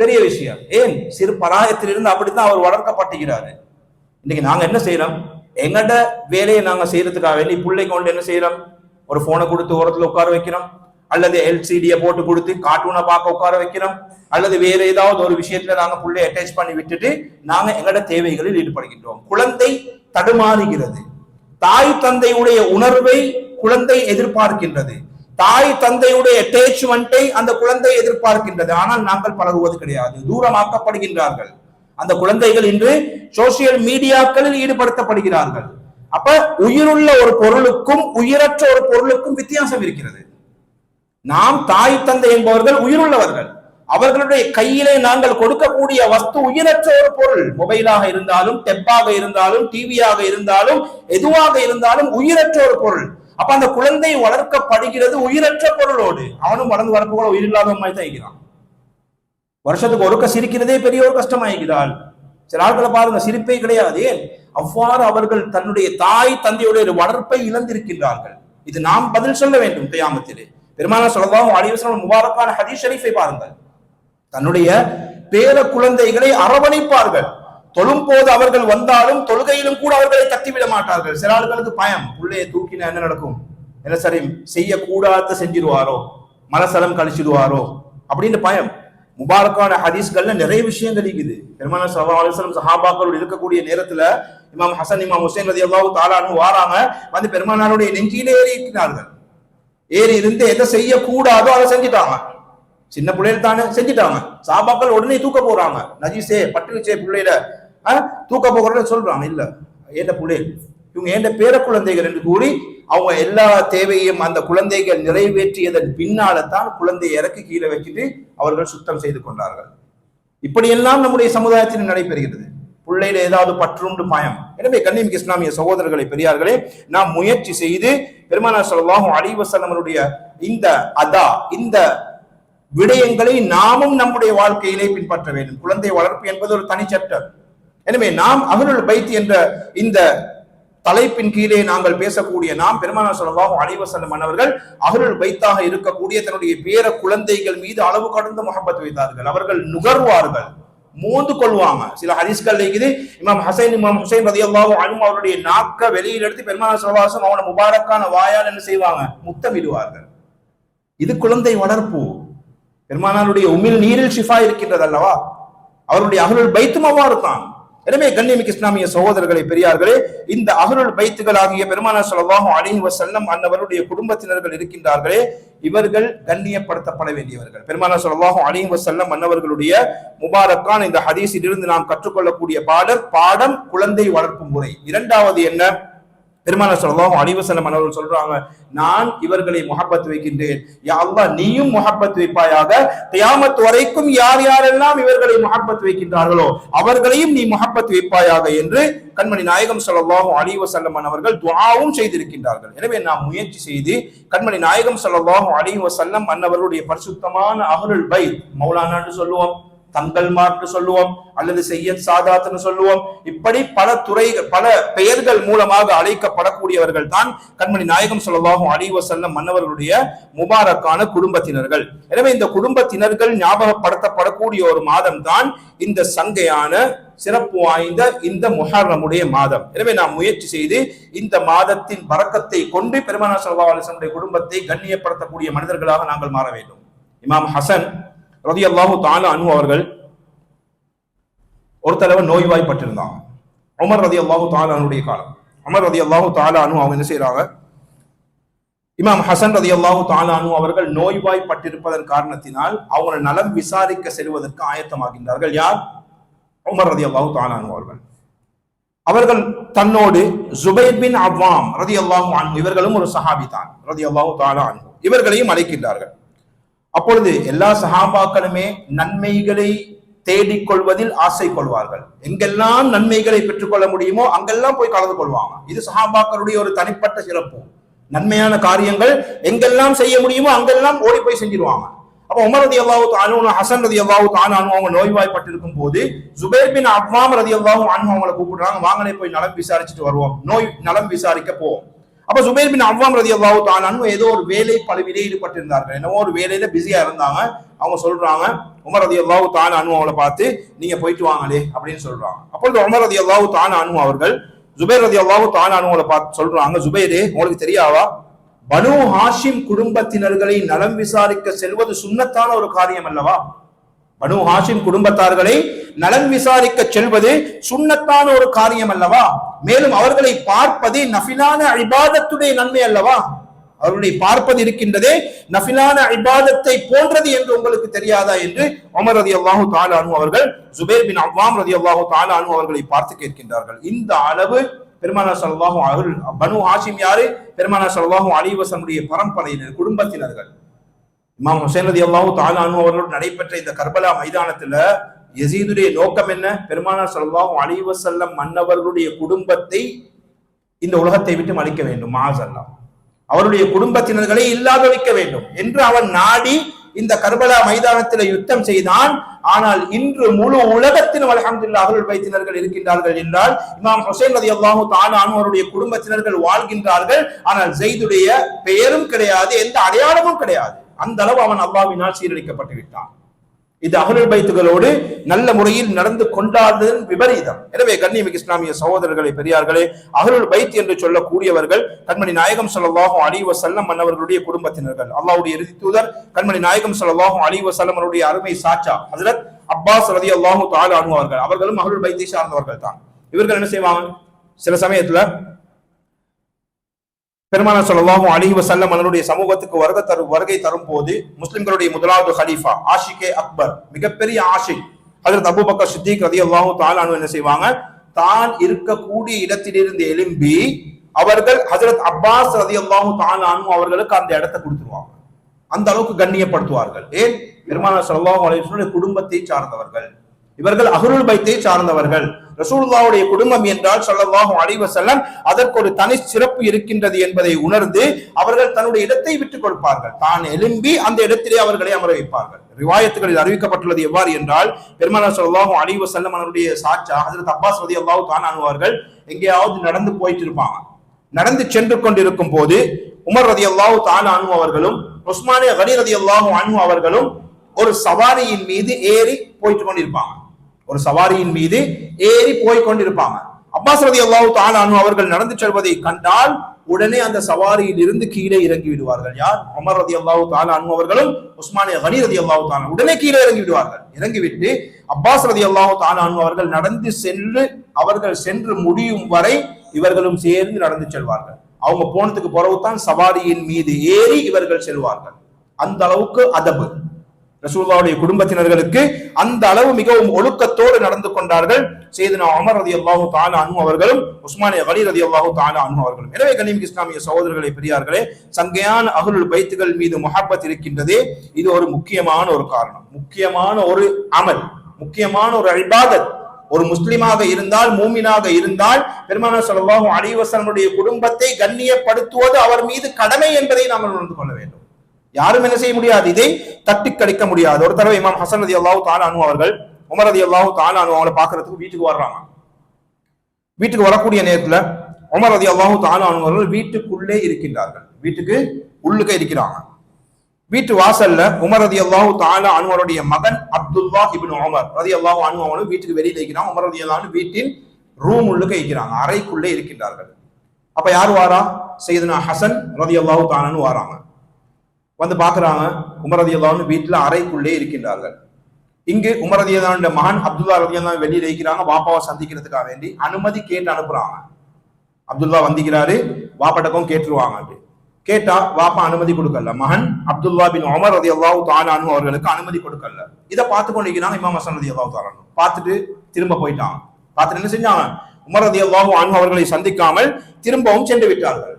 பெரிய விஷயம். ஏன்? சிறு பராயத்திலிருந்து அப்படித்தான் அவர் வளர்க்கப்பட்டுகிறாரு. இன்னைக்கு நாங்க என்ன செய்யறோம், எங்கட வேலையை நாங்க செய்யறதுக்காக வேண்டி பிள்ளை கொண்டு என்ன செய்யறோம், ஒரு போனை கொடுத்து ஓரத்துல உட்கார வைக்கிறோம், அல்லது எல்சிடியை போட்டு கொடுத்து கார்ட்டூனை பார்க்க உட்கார வைக்கிறோம், அல்லது வேற ஏதாவது ஒரு விஷயத்துல நாங்க புள்ளை அட்டாச் பண்ணி விட்டுட்டு நாங்க எங்கட தேவைகளில் ஈடுபடுகின்றோம். குழந்தை தடுமாறுகிறது. தாய் தந்தையுடைய உணர்வை குழந்தை எதிர்பார்க்கின்றது. தாய் தந்தையுடைய அட்டாச்மெண்ட்டை அந்த குழந்தை எதிர்பார்க்கின்றது. ஆனால் நாங்கள் பழகுவது கிடையாது, தூரமாக்கப்படுகின்றார்கள். அந்த குழந்தைகள் இன்று சோசியல் மீடியாக்களில் ஈடுபடுத்தப்படுகிறார்கள். அப்ப உயிருள்ள ஒரு பொருளுக்கும் உயிரற்ற ஒரு பொருளுக்கும் வித்தியாசம் இருக்கிறது. நாம் தாய் தந்தை என்பவர்கள் உயிருள்ளவர்கள். அவர்களுடைய கையிலே நாங்கள் கொடுக்கக்கூடிய வஸ்து உயிரற்ற ஒரு பொருள். மொபைலாக இருந்தாலும், டெப்பாக இருந்தாலும், டிவியாக இருந்தாலும், எதுவாக இருந்தாலும் உயிரற்ற ஒரு பொருள். அப்ப அந்த குழந்தை வளர்க்கப்படுகிறது உயிரற்ற பொருளோடு. அவனும் வளர்ந்து வரப்போல உயிரில்லாத மாதிரி தான் இருக்கிறான். வருஷத்துக்கு ஒருக்க சிரிக்கிறதே பெரிய ஒரு கஷ்டமாகிறாள். சில ஆட்களை பாருங்க, சிரிப்பே கிடையாது. ஏன்? அவ்வாறு அவர்கள் தன்னுடைய தாய் தந்தையுடைய வளர்ப்பை இழந்திருக்கின்றார்கள். இது நாம் பதில் சொல்ல வேண்டும் கியாமத்திலே. பெருமானார் ஸல்லல்லாஹு அலைஹி வஸல்லம் முபாரக்கான ஹதீஸ் ஷரீஃபை பாருங்கள். தன்னுடைய பேர குழந்தைகளை அரவணைப்பார்கள். தொழும் போது அவர்கள் வந்தாலும் தொழுகையிலும் கூட அவர்களை தட்டிவிட மாட்டார்கள். சில ஆளுகளுக்கு பயம், உள்ளே தூக்கினா என்ன நடக்கும், என்ன சரி செய்யக்கூடாத செஞ்சிருவாரோ, மலசலம் கழிச்சிடுவாரோ அப்படின்னு பயம். முபாரக்கான ஹதீஸ்கள்ல நிறைய விஷயங்கள் இருக்குது. பெருமானார் ஸல்லல்லாஹு அலைஹி வஸல்லம் சஹாபாக்களோடு இருக்கக்கூடிய நேரத்துல இமாம் ஹசன் இமாம் ஹுசைன் ரலியல்லாஹு தஆலா அன்ஹு வாராங்க, வந்து பெருமானாருடைய நெஞ்சிலே ஏறி இருக்கிறார்கள். ஏறி இருந்து எதை செய்யக்கூடாதோ அதை செஞ்சுட்டாங்க. சின்ன பிள்ளைகள் தானே செஞ்சுட்டாங்க. சஹாபாக்கள் உடனே தூக்க போறாங்க. நஜீஸே பட்டுச்சே பிள்ளையில தூக்க போகிறத சொல்றாங்க. இல்ல, ஏண்ட பிள்ளைகள், இவங்க ஏண்ட பேர குழந்தைகள் என்று கூறி அவங்க எல்லா தேவையும் அந்த குழந்தைகள் நிறைவேற்றியதன் பின்னால தான் குழந்தையை இறக்கி கீழே வச்சுட்டு அவர்கள் சுத்தம் செய்து கொண்டார்கள். இப்படியெல்லாம் நம்முடைய சமுதாயத்தில் நடைபெறுகிறது. பிள்ளையில ஏதாவது பற்றுண்டு பயம். எனவே கண்ணியமிக்க இஸ்லாமிய சகோதரர்களை, பெரியார்களே, நாம் முயற்சி செய்து பெருமானார் ஸல்லல்லாஹு அலைஹி வஸல்லமருடைய இந்த விடயங்களை நாமும் நம்முடைய வாழ்க்கையிலே பின்பற்ற வேண்டும். குழந்தை வளர்ப்பு என்பது ஒரு தனி சட்டம். எனவே நாம் அஹ்லுல் பைத் என்ற இந்த தலைப்பின் கீழே நாங்கள் பேசக்கூடிய நாம் பெருமானார் ஸல்லல்லாஹு அலைஹி வஸல்லம் அவர்கள் அஹ்லுல் பைத்தாக இருக்கக்கூடிய தன்னுடைய பேர குழந்தைகள் மீது அளவு கடந்த முஹப்பத் வைத்தார்கள். அவர்கள் நுகர்வார்கள், மோந்து கொள்வாங்க. சில ஹதீஸ்கள் இருக்குது, இமாம் ஹுசைன் ரலியல்லாஹு அன்ஹு அவருடைய நாக்க வெளியில் எடுத்து பெருமானார் ஸல்லல்லாஹு அலைஹி வஸல்லம் அவன முபாரக்கான வாயால் என்ன செய்வாங்க, முத்தமிடுவார்கள். இது குழந்தை வளர்ப்பு. பெருமானாருடைய உமிழ் நீரில் ஷிஃபா இருக்கின்றது அல்லவா, அவருடைய அஹ்லுல் பைத்தும் அவ்வாறு தான். எனவே கண்ணியமிக்க இஸ்லாமிய சகோதரர்களை, பெரியார்களே, இந்த அஹ்லுல் பைத்துகள் ஆகிய பெருமானார் ஸல்லல்லாஹு அலைஹி வஸல்லம் அன்னவருடைய குடும்பத்தினர்கள் இருக்கின்றார்களே, இவர்கள் கண்ணியப்படுத்தப்பட வேண்டியவர்கள். பெருமானார் ஸல்லல்லாஹு அலைஹி வஸல்லம் அன்னவர்களுடைய முபாரக்கான இந்த ஹதீஸிலிருந்து நாம் கற்றுக்கொள்ளக்கூடிய பாடம் குழந்தை வளர்ப்பு முறை. இரண்டாவது என்ன? பெருமானார் ஸல்லல்லாஹு அலைஹி வஸல்லம் அவர்கள் சொல்றாங்க, நான் இவர்களை முஹப்பத் வைக்கின்றேன், யா அல்லாஹ் நீயும் முஹப்பத் வைப்பாயாக, கியாமத் வரைக்கும் யார் யாரெல்லாம் இவர்களை முஹப்பத் வைக்கின்றார்களோ அவர்களையும் நீ முஹப்பத் வைப்பாயாக என்று கண்மணி நாயகம் ஸல்லல்லாஹு அலைஹி வஸல்லம் அவர்கள் துஆவும் செய்திருக்கின்றார்கள். எனவே நாம் முயற்சி செய்து கண்மணி நாயகம் ஸல்லல்லாஹு அலைஹி வஸல்லம் அன்னவர்களுடைய பரிசுத்தமான அஹ்லுல் பைத், மௌலானான்னு சொல்லுவோம், தங்கல்மார்னு சொல்லுவோம், அல்லது சையத் சாதாத்னு சொல்லுவோம், இப்படி பல பல பெயர்கள் மூலமாக அழைக்கப்படக்கூடியவர்கள் தான் கண்மணி நாயகம் ஸல்லல்லாஹு அலைஹி வஸல்லம் மன்னவர்களுடைய முபாரக்கான குடும்பத்தினர்கள். எனவே இந்த குடும்பத்தினர்கள் ஞாபகப்படுத்தப்படக்கூடிய ஒரு மாதம் தான் இந்த சங்கையான சிறப்பு வாய்ந்த இந்த முஹர்ரமுடைய மாதம். எனவே நாம் முயற்சி செய்து இந்த மாதத்தின் பரக்கத்தை கொண்டு பெருமானார் ஸல்லல்லாஹு அலைஹி வஸல்லம் குடும்பத்தை கண்ணியப்படுத்தக்கூடிய மனிதர்களாக நாங்கள் மாற வேண்டும். இமாம் ஹசன் ரலியல்லாஹு தஆலா அன்ஹு அவர்கள் ஒரு தடவை நோய்வாய்ப்பட்டிருந்தாங்க. உமர் ரலியல்லாஹு தஆலா அன்ஹுடைய காலம். உமர் ரலியல்லாஹு தஆலா அன்ஹு அவங்க என்ன செய்யறாங்க, இமாம் ஹசன் ரலியல்லாஹு தஆலா அன்ஹு அவர்கள் நோய்வாய்ப்பட்டிருப்பதன் காரணத்தினால் அவங்களை நலம் விசாரிக்க செல்வதற்கு ஆயத்தமாகின்றார்கள். யார்? உமர் ரலியல்லாஹு தஆலா அன்ஹு அவர்கள். அவர்கள் தன்னோடு ஜுபைர் பின் அவ்வாம் ரலியல்லாஹு அன்ஹு, இவர்களும் ஒரு சஹாபி தான் ரலியல்லாஹு தஆலா அன்ஹு, இவர்களையும் அழைக்கின்றார்கள். அப்பொழுது எல்லா சஹாபாக்களுமே நன்மைகளை தேடிக்கொள்வதில் ஆசை கொள்வார்கள். எங்கெல்லாம் நன்மைகளை பெற்றுக்கொள்ள முடியுமோ அங்கெல்லாம் போய் கலந்து கொள்வாங்க. இது சஹாபாக்களுடைய ஒரு தனிப்பட்ட சிறப்பு. நன்மையான காரியங்கள் எங்கெல்லாம் செய்ய முடியுமோ அங்கெல்லாம் ஓடி போய் செஞ்சிருவாங்க. அப்ப உமர் ரலியல்லாஹு தஆலா அன்ஹு, ஹசன் ரலியல்லாஹு தஆலா அன்ஹு அவங்க நோய்வாய்ப்பட்டிருக்கும் போது ஜுபைர் பின் அவ்வாம் ரலியல்லாஹு அன்ஹு அவங்களை கூப்பிடுறாங்க, வாங்கனே போய் நலம் விசாரிச்சுட்டு வருவோம், நலம் விசாரிக்க போவோம். அப்ப ஜுபைர் பின் அவ்வாம் ரலியல்லாஹு தஆலா அன்ஹு ஏதோ ஒரு வேலை பழுவிலே ஈடுபட்டிருந்தார்கள், என்னவோ ஒரு வேலையில பிஸியா இருந்தாங்க. அவங்க சொல்றாங்க, உமர் ரலியல்லாஹு தஆலா அன்ஹு அவங்களை பார்த்து நீங்க போயிட்டு வாங்களே அப்படின்னு சொல்றாங்க. அப்பொழுது உமர் ரலியல்லாஹு தஆலா அன்ஹு அவர்கள் ஜுபைர் ரலியல்லாஹு தஆலா அன்ஹுவை பார்த்து சொல்றாங்க, ஜுபைரே உங்களுக்கு தெரியாவா, பனு ஹாஷிம் குடும்பத்தினர்களை நலம் விசாரிக்க செல்வது சுன்னத்தான ஒரு காரியம் அல்லவா? பனு ஹாஷிம் குடும்பத்தார்களை நலன் விசாரிக்க செல்வது சுன்னத்தான ஒரு காரியம் அல்லவா? மேலும் அவர்களை பார்ப்பது நஃபிலான இபாதத்துடைய நன்மை அல்லவா? அவர்களை பார்ப்பது இருக்கின்றதே நஃபிலான இபாதத்தை போன்றது என்று உங்களுக்கு தெரியாதா என்று உமர் ரலியல்லாஹு தஆலா அன்ஹு அவர்கள் ஜுபைர் பின் அவ்வாம் ரலியல்லாஹு தஆலா அன்ஹு அவர்களை பார்த்து கேட்கின்றார்கள். இந்த அளவு பெருமானார் ஸல்லல்லாஹு அலைஹி வஸல்லம், பனு ஹாஷிம் யாரு? பெருமானார் ஸல்லல்லாஹு அலைஹி வஸல்லம் பரம்பரையினர், குடும்பத்தினர்கள். இமாம் ஹுசைன் ரலியல்லாஹு தஆலா அன்ஹு அவர்களோடு நடைபெற்ற இந்த கர்பலா மைதானத்துல யசீதுடைய நோக்கம் என்ன? பெருமானார் ஸல்லல்லாஹு அலைஹி வஸல்லம் மன்னவர்களுடைய குடும்பத்தை இந்த உலகத்தை விட்டு அழிக்க வேண்டும், மாஅல்லாஹ் அவருடைய குடும்பத்தினர்களை இல்லாத வைக்க வேண்டும் என்று அவன் நாடி இந்த கர்பலா மைதானத்தில் யுத்தம் செய்தான். ஆனால் இன்று முழு உலகத்திலும் அல்ஹம்துலில்லாஹ் அஹ்லுல் பைத்தினர்கள் இருக்கின்றார்கள் என்றால் இமாம் ஹுசைன் ரலியல்லாஹு தஆலா அன்ஹு அவருடைய குடும்பத்தினர்கள் வாழ்கின்றார்கள். ஆனால் ஸைதுடைய பெயரும் கிடையாது, எந்த அடையாளமும் கிடையாது. அந்த அளவு அவன் அல்லாஹ்வினால் சீரழிக்கப்பட்டு விட்டான். இது அஹ்லுல் பைத்துகளோடு நல்ல முறையில் நடந்து கொண்டாடுதல் விபரீதம். எனவே கண்ணியமிகு இஸ்லாமிய சகோதரர்களே, பெரியார்களே, அஹ்லுல் பைத் என்று சொல்லக்கூடியவர்கள் கண்மணி நாயகம் ஸல்லல்லாஹு அலைஹி வஸல்லம் மன்னவர்களுடைய குடும்பத்தினர்கள். அல்லாஹ்வுடைய இறுதி தூதர் கண்மணி நாயகம் ஸல்லல்லாஹு அலைஹி வஸல்லம் அவருடைய அருமை சாச்சா ஹஜ்ரத் அப்பாஸ் ரலியல்லாஹு தஆலா அன்ஹு அவர்களும் அஹ்லுல் பைத்தை சார்ந்தவர்கள் தான். இவர்கள் என்ன செய்வாங்க, சில சமயத்துல பெருமானார் ஸல்லல்லாஹு அலைஹி வஸல்லம் அவருடைய சமூகத்துக்கு வருகை தரும் போது முஸ்லிம்களுடைய முதலாவது ஹலீஃபா ஆஷிகே அக்பர், மிகப்பெரிய ஆஷிக் ஹஜ்ரத் அபூபக்கர் சித்திக் ரலியல்லாஹு தஆலா அன்ஹு என்ன செய்வாங்க, தான் இருக்கக்கூடிய இடத்திலிருந்து எழும்பி அவர்கள் ஹஜ்ரத் அப்பாஸ் ரலியல்லாஹு தஆலா அன்ஹு அவர்களுக்கு அந்த இடத்தை கொடுத்துருவாங்க. அந்த அளவுக்கு கண்ணியப்படுத்துவார்கள். ஏன்? பெருமானார் ஸல்லல்லாஹு அலைஹி வஸல்லம் குடும்பத்தை சார்ந்தவர்கள், இவர்கள் அஹ்லுல் பைத்தை சார்ந்தவர்கள். ரசூலுல்லாஹ்வுடைய குடும்பம் என்றால் ஸல்லல்லாஹு அலைஹி வஸல்லம் அதற்கு ஒரு தனி சிறப்பு இருக்கின்றது என்பதை உணர்ந்து அவர்கள் தன்னுடைய இடத்தை விட்டுக் கொடுப்பார்கள். தான் எழும்பி அந்த இடத்திலே அவர்களை அமர வைப்பார்கள். ரிவாயத்துகளில் அறிவிக்கப்பட்டுள்ளது எவ்வாறு என்றால், பெருமானார் ஸல்லல்லாஹு அலைஹி வஸல்லம் அவருடைய சாச்சா ஹஜ்ரத் அப்பாஸ் ரலியல்லாஹு தஆலா அன்ஹு அவர்கள் எங்கேயாவது நடந்து போயிட்டு இருப்பாங்க. நடந்து சென்று கொண்டிருக்கும் போது உமர் ரலியல்லாஹு தஆலா அன்ஹு அவர்களும் உஸ்மானே கனி ரலியல்லாஹு அன்ஹு அவர்களும் ஒரு சவாரியின் மீது ஏறி போயிட்டு கொண்டிருப்பாங்க. ஒரு சவாரியின் மீது ஏறி போய் கொண்டிருப்பாங்க. அப்பாஸ் ரலியல்லாஹு தஆலா அன்ஹு அவர்கள் நடந்து செல்வதை கண்டால் உடனே அந்த சவாரியில் இருந்து கீழே இறங்கி விடுவார்கள். யார்? உமர் ரலியல்லாஹு தஆலா அன்ஹு அவர்களும் உஸ்மானே கனி ரலியல்லாஹு தஆலா உடனே கீழே இறங்கி விடுவார்கள். இறங்கிவிட்டு அப்பாஸ் ரலியல்லாஹு தஆலா அன்ஹு அவர்கள் நடந்து சென்று அவர்கள் சென்று முடியும் வரை இவர்களும் சேர்ந்து நடந்து செல்வார்கள். அவங்க போனதுக்கு பிறகுதான் சவாரியின் மீது ஏறி இவர்கள் செல்வார்கள். அந்த அளவுக்கு அதபு. ரசூலுல்லாஹ்வுடைய குடும்பத்தினர்களுக்கு அந்த அளவு மிகவும் ஒழுக்கத்தோடு நடந்து கொண்டார்கள் சையதுனா உமர் ரலியல்லாஹு தஆலா அன்ஹு அவர்களும் உஸ்மான் கனி ரலியல்லாஹு தஆலா அன்ஹு அவர்களும். எனவே கண்ணியமிக்க இஸ்லாமிய சகோதரர்களே, பெரியார்களே, சங்கையான அஹ்லுல் பைத்துகள் மீது முஹப்பத் இருக்கின்றதே, இது ஒரு முக்கியமான ஒரு காரணம், முக்கியமான ஒரு அமல், முக்கியமான ஒரு இபாதத். ஒரு முஸ்லிமாக இருந்தால், மூமினாக இருந்தால், பெருமானார் ஸல்லல்லாஹு அலைஹி வஸல்லமுடைய குடும்பத்தை கண்ணியப்படுத்துவது அவர் மீது கடமை என்பதை நாம் உணர்ந்து கொள்ள வேண்டும். யாரும் என்ன செய்ய முடியாது, இதை தட்டி கழிக்க முடியாது. ஒரு தடவை இமாம் ஹசன் ரலியல்லாஹு தஆலா அன்ஹு அவர்கள் உமர் ரலியல்லாஹு தஆலா அன்ஹு அவங்களை பார்க்கிறதுக்கு வீட்டுக்கு வர்றாங்க. வீட்டுக்கு வரக்கூடிய நேரத்துல உமர் ரலியல்லாஹு தஆலா அன்ஹு அவர்கள் வீட்டுக்குள்ளே இருக்கின்றார்கள், வீட்டுக்கு உள்ளுக்க இருக்கிறாங்க. வீட்டு வாசல்ல உமர் ரலியல்லாஹு தஆலா அன்ஹு அவருடைய மகன் அப்துல்லாஹ் இப்னு உமர் ரலியல்லாஹு அன்ஹு அவர்கள் வீட்டுக்கு வெளியில இருக்கிறாங்க. உமர் ரலியல்லாஹு அன்ஹு வீட்டின் ரூம் உள்ளுக்க இருக்கிறாங்க, அறைக்குள்ளே இருக்கின்றார்கள். அப்ப யார் வாரா? சையதுனா ஹசன் ரலியல்லாஹு தஆலா அன்ஹு வராங்க. வந்து பாக்குறாங்க, உமர் ரலியல்லாஹு அன்ஹு வீட்டுல அறைக்குள்ளே இருக்கின்றார்கள். இங்கு உமர் ரலியல்லாஹு அன்ஹு மகன் அப்துல்லா ரலியல்லாஹு அன்ஹு வெளியில இருக்கிறாங்க. பாப்பாவை சந்திக்கிறதுக்காக வேண்டி அனுமதி கேட்டு அனுப்புறாங்க. அப்துல்லா வந்திக்கிறாரு, வாப்பட்டக்கும் கேட்டுருவாங்க. கேட்டா வாப்பா அனுமதி கொடுக்கல. மகன் அப்துல்லா பின் உமர் ரலியல்லாஹு தஆலா அன்ஹு அவர்களுக்கு அனுமதி கொடுக்கல. இதை பார்த்து கொண்டிருக்கிறாங்க இமாம் ஹசன் ரலியல்லாஹு தஆலா அன்ஹு. பார்த்துட்டு திரும்ப போயிட்டாங்க. பார்த்துட்டு என்ன செஞ்சாங்க, உமர் ரலியல்லாஹு அன்ஹு அவர்களை சந்திக்காமல் திரும்பவும் சென்று விட்டார்கள்.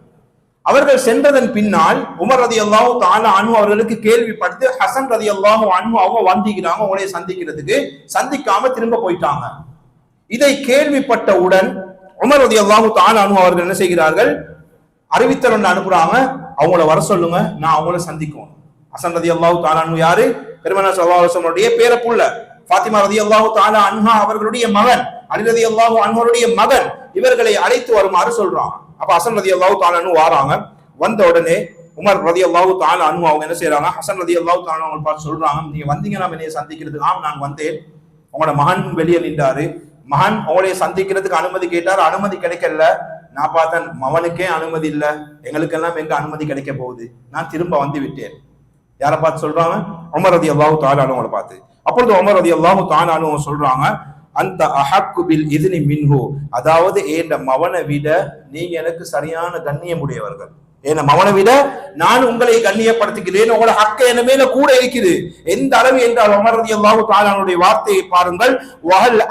அவர்கள் சென்றதன் பின்னால் உமர் ரலியல்லாஹு தஆலா அன்ஹு அவர்களுக்கு கேள்விப்பட்டு ஹசன் ரலியல்லாஹு அன்ஹு அவங்க வந்திக்கிறாங்க உங்களை சந்திக்கிறதுக்கு, சந்திக்காம திரும்ப போயிட்டாங்க. இதை கேள்விப்பட்டவுடன் உமர் ரலியல்லாஹு தஆலா அன்ஹு அவர்கள் என்ன செய்கிறார்கள், அறிவித்தல் ஒன்று அனுப்புறாங்க, அவங்கள வர சொல்லுங்க, நான் அவங்கள சந்திக்கணும். ஹசன் ரலியல்லாஹு தஆலா அன்ஹு யாரு? பெருமானார் ஸல்லல்லாஹு அலைஹி வஸல்லம் பேரப்புள்ள ஃபாத்திமா ரலியல்லாஹு தஆலா அன்ஹா அவர்களுடைய மகன், அலி ரலியல்லாஹு அன்ஹு அவருடைய மகன். இவர்களை அழைத்து வருமாறு சொல்றாங்க. அப்ப ஹசன் ரலியல்லாஹு தஆலா அன்ஹு வராங்க. வந்த உடனே உமர் ரலியல்லாஹு தஆலா அன்ஹு அவங்க என்ன செய்யறாங்க, ஹசன் ரலியல்லாஹு தஆலா அவங்க பார்த்து சொல்றாங்க, நீங்க வந்தீங்க நான் என்னைய சந்திக்கிறதுக்கு? ஆம், நான் வந்தேன். உங்களோட மகன் வெளியே நின்றாரு, மகன் உங்களைய சந்திக்கிறதுக்கு அனுமதி கேட்டார், அனுமதி கிடைக்கல. நான் பார்த்தேன் மகனுக்கே அனுமதி இல்லை, எங்களுக்கெல்லாம் எங்க அனுமதி கிடைக்க போகுது, நான் திரும்ப வந்து விட்டேன். யாரை பார்த்து சொல்றாங்க? உமர் ரலியல்லாஹு தஆலா அன்ஹுவை பார்த்து. அப்பொழுது உமர் ரலியல்லாஹு தஆலா அன்ஹு சொல்றாங்க, அந்த அஹக்கு பில் இத்னி மின்ஹு, அதாவது ஏண்ட மவனை விட நீங்க எனக்கு சரியான கண்ணியம் உடையவர்கள். ஏன்னா மவனை விட நான் உங்களை கண்ணியப்படுத்துகிறேன், உங்களோட ஹக்க என்ன மேல கூட இருக்குது. எந்த அளவு என்றால் உமர் ரலியல்லாஹு தஆலா அன்ஹுடைய வார்த்தையை பாருங்கள், வஹல்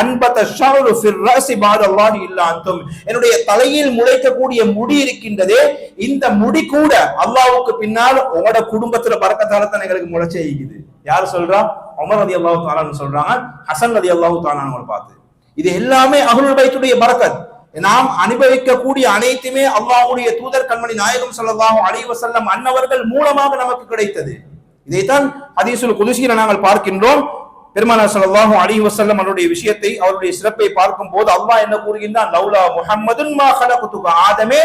அன்பத ஷஅரு ஃபிர் ரஸி பஅதல்லாஹி இல்லா அன்தும், என்னுடைய தலையில் முளைக்கக்கூடிய முடி இருக்கின்றதே, இந்த முடி கூட அல்லாஹ்வுக்கு பின்னால் உங்களோட குடும்பத்துல பரக்கத்தால தான் எங்களுக்கு முளைச்சே இருக்குது. யார் சொல்றா? உமர் ரலியல்லாஹு தஆலா அன்ஹு சொல்றாங்க, ஹசன் ரலியல்லாஹு தஆலா அன்ஹுவை பார்த்து. இது எல்லாமே அஹ்லுல் பைத்துடைய பரக்கத். நாம் அனுபவிக்கக்கூடிய அனைத்துமே அல்லாஹ்வுடைய தூதர் கண்மணி நாயகம் ஸல்லல்லாஹு அலைஹி வஸல்லம் அன்னவர்கள் மூலமாக நமக்கு கிடைத்தது. இதைத்தான் ஹதீஸுல் குதுஸில நாங்கள் பார்க்கின்றோம். பெருமானார் ஸல்லல்லாஹு அலைஹி வஸல்லம் அவருடைய விஷயத்தை, அவருடைய சிறப்பை பார்க்கும் போது அல்லாஹ் என்ன கூறுகின்றான், லௌலா முஹம்மதுன் மா கலகுதுக, ஆதமே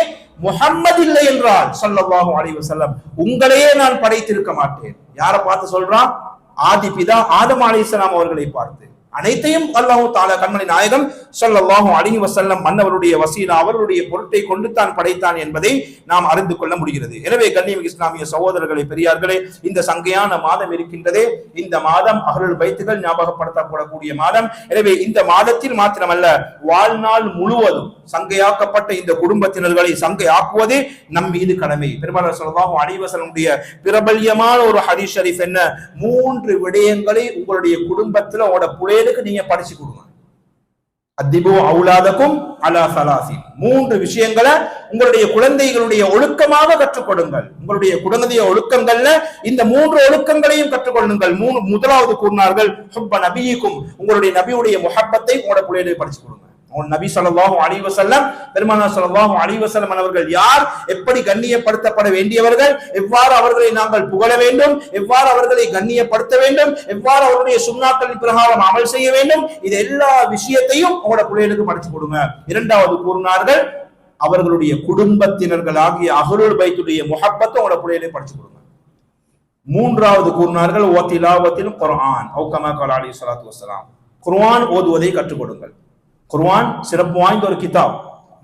முஹம்மது இல்லை என்றால் ஸல்லல்லாஹு அலைஹி வஸல்லம் உங்களையே நான் படைத்திருக்க மாட்டேன். யாரை பார்த்து சொல்றான்? ஆதி பிதா ஆதம் அலைஹிஸ்ஸலாம் அவர்களை பார்த்து. அனைத்தையும் அல்லாஹ் தஆலா கண்மணி நாயகம் ஸல்லல்லாஹு அலைஹி வஸல்லம் மன்னவருடைய வசீலா அவருடைய பொருட்டை கொண்டு தான் படைத்தான் என்பதை நாம் அறிந்து கொள்ள முடிகிறது. எனவே கண்ணியமிகு இஸ்லாமிய சகோதரர்களே, பெரியார்களே, இந்த சங்கையான மாதம் இருக்கின்றதே, இந்த மாதம் அஹ்லுல் பைத்துகள் ஞாபகப்படுத்தப்படக்கூடிய மாதம். எனவே இந்த மாதத்தில் மாத்திரமல்ல, வாழ்நாள் முழுவதும் சங்கையாக்கப்பட்ட இந்த குடும்பத்தினர்களை சங்கையாக்குவது நம் மீது கடமை. பெருமானார் ஸல்லல்லாஹு அலைஹி வஸல்லமுடைய பிரபல்யமான ஒரு ஹதீஸ் ஷரீஃப் என்ன, 3 விடயங்களை உங்களுடைய குடும்பத்துல உங்களோட புலைய நீங்க படிச்சு கொடுங்க. அத்திபு அவுலாதக்கும் அலா ஸலாஸின், 3 விஷயங்களை உங்களுடைய குழந்தைகளுடைய ஒழுக்கமாக கற்றுக் கொடுங்கள். உங்களுடைய குழந்தைய ஒழுக்கங்கள்ல இந்த 3 ஒழுக்கங்களையும் கற்றுக்கொள்ளுங்கள். முதலாவது கூறினார்கள், ஹுப்ப நபியிக்கும், உங்களுடைய நபியுடைய முஹப்பத்தை உங்களோட பிள்ளைகளை படிச்சு கொடுங்க. நபி ஸல்லல்லாஹு அலைஹி வஸல்லம், பெருமானார் ஸல்லல்லாஹு அலைஹி வஸல்லம் அவர்கள் யார், எப்படி கண்ணியப்படுத்தப்பட வேண்டியவர்கள், எவ்வாறு அவர்களை நாங்கள் புகழ வேண்டும், எவ்வாறு அவர்களை கண்ணியப்படுத்த வேண்டும், எவ்வாறு அவருடைய சுன்னாக்களின் பிரகாரம் அமல் செய்ய வேண்டும், இது எல்லா விஷயத்தையும் உங்களோட பிள்ளைகளுக்கு படிச்சு கொடுங்க. இரண்டாவது கூறினார்கள், அவர்களுடைய குடும்பத்தினர்களாகிய அஹ்லுல் பைத்துடைய முஹப்பத்தை உங்களோட பிள்ளைகளுக்கு படிச்சு கொடுங்க. மூன்றாவது கூறினார்கள், வ திலாவத்தில் குர்ஆன் அவ் கமா ஸல்லல்லாஹு அலைஹி வஸல்லம், குர்ஆன் ஓதுவதை கற்றுக் கொடுங்கள். குர்ஆன் சிறப்பு வாய்ந்த ஒரு கிதாப்,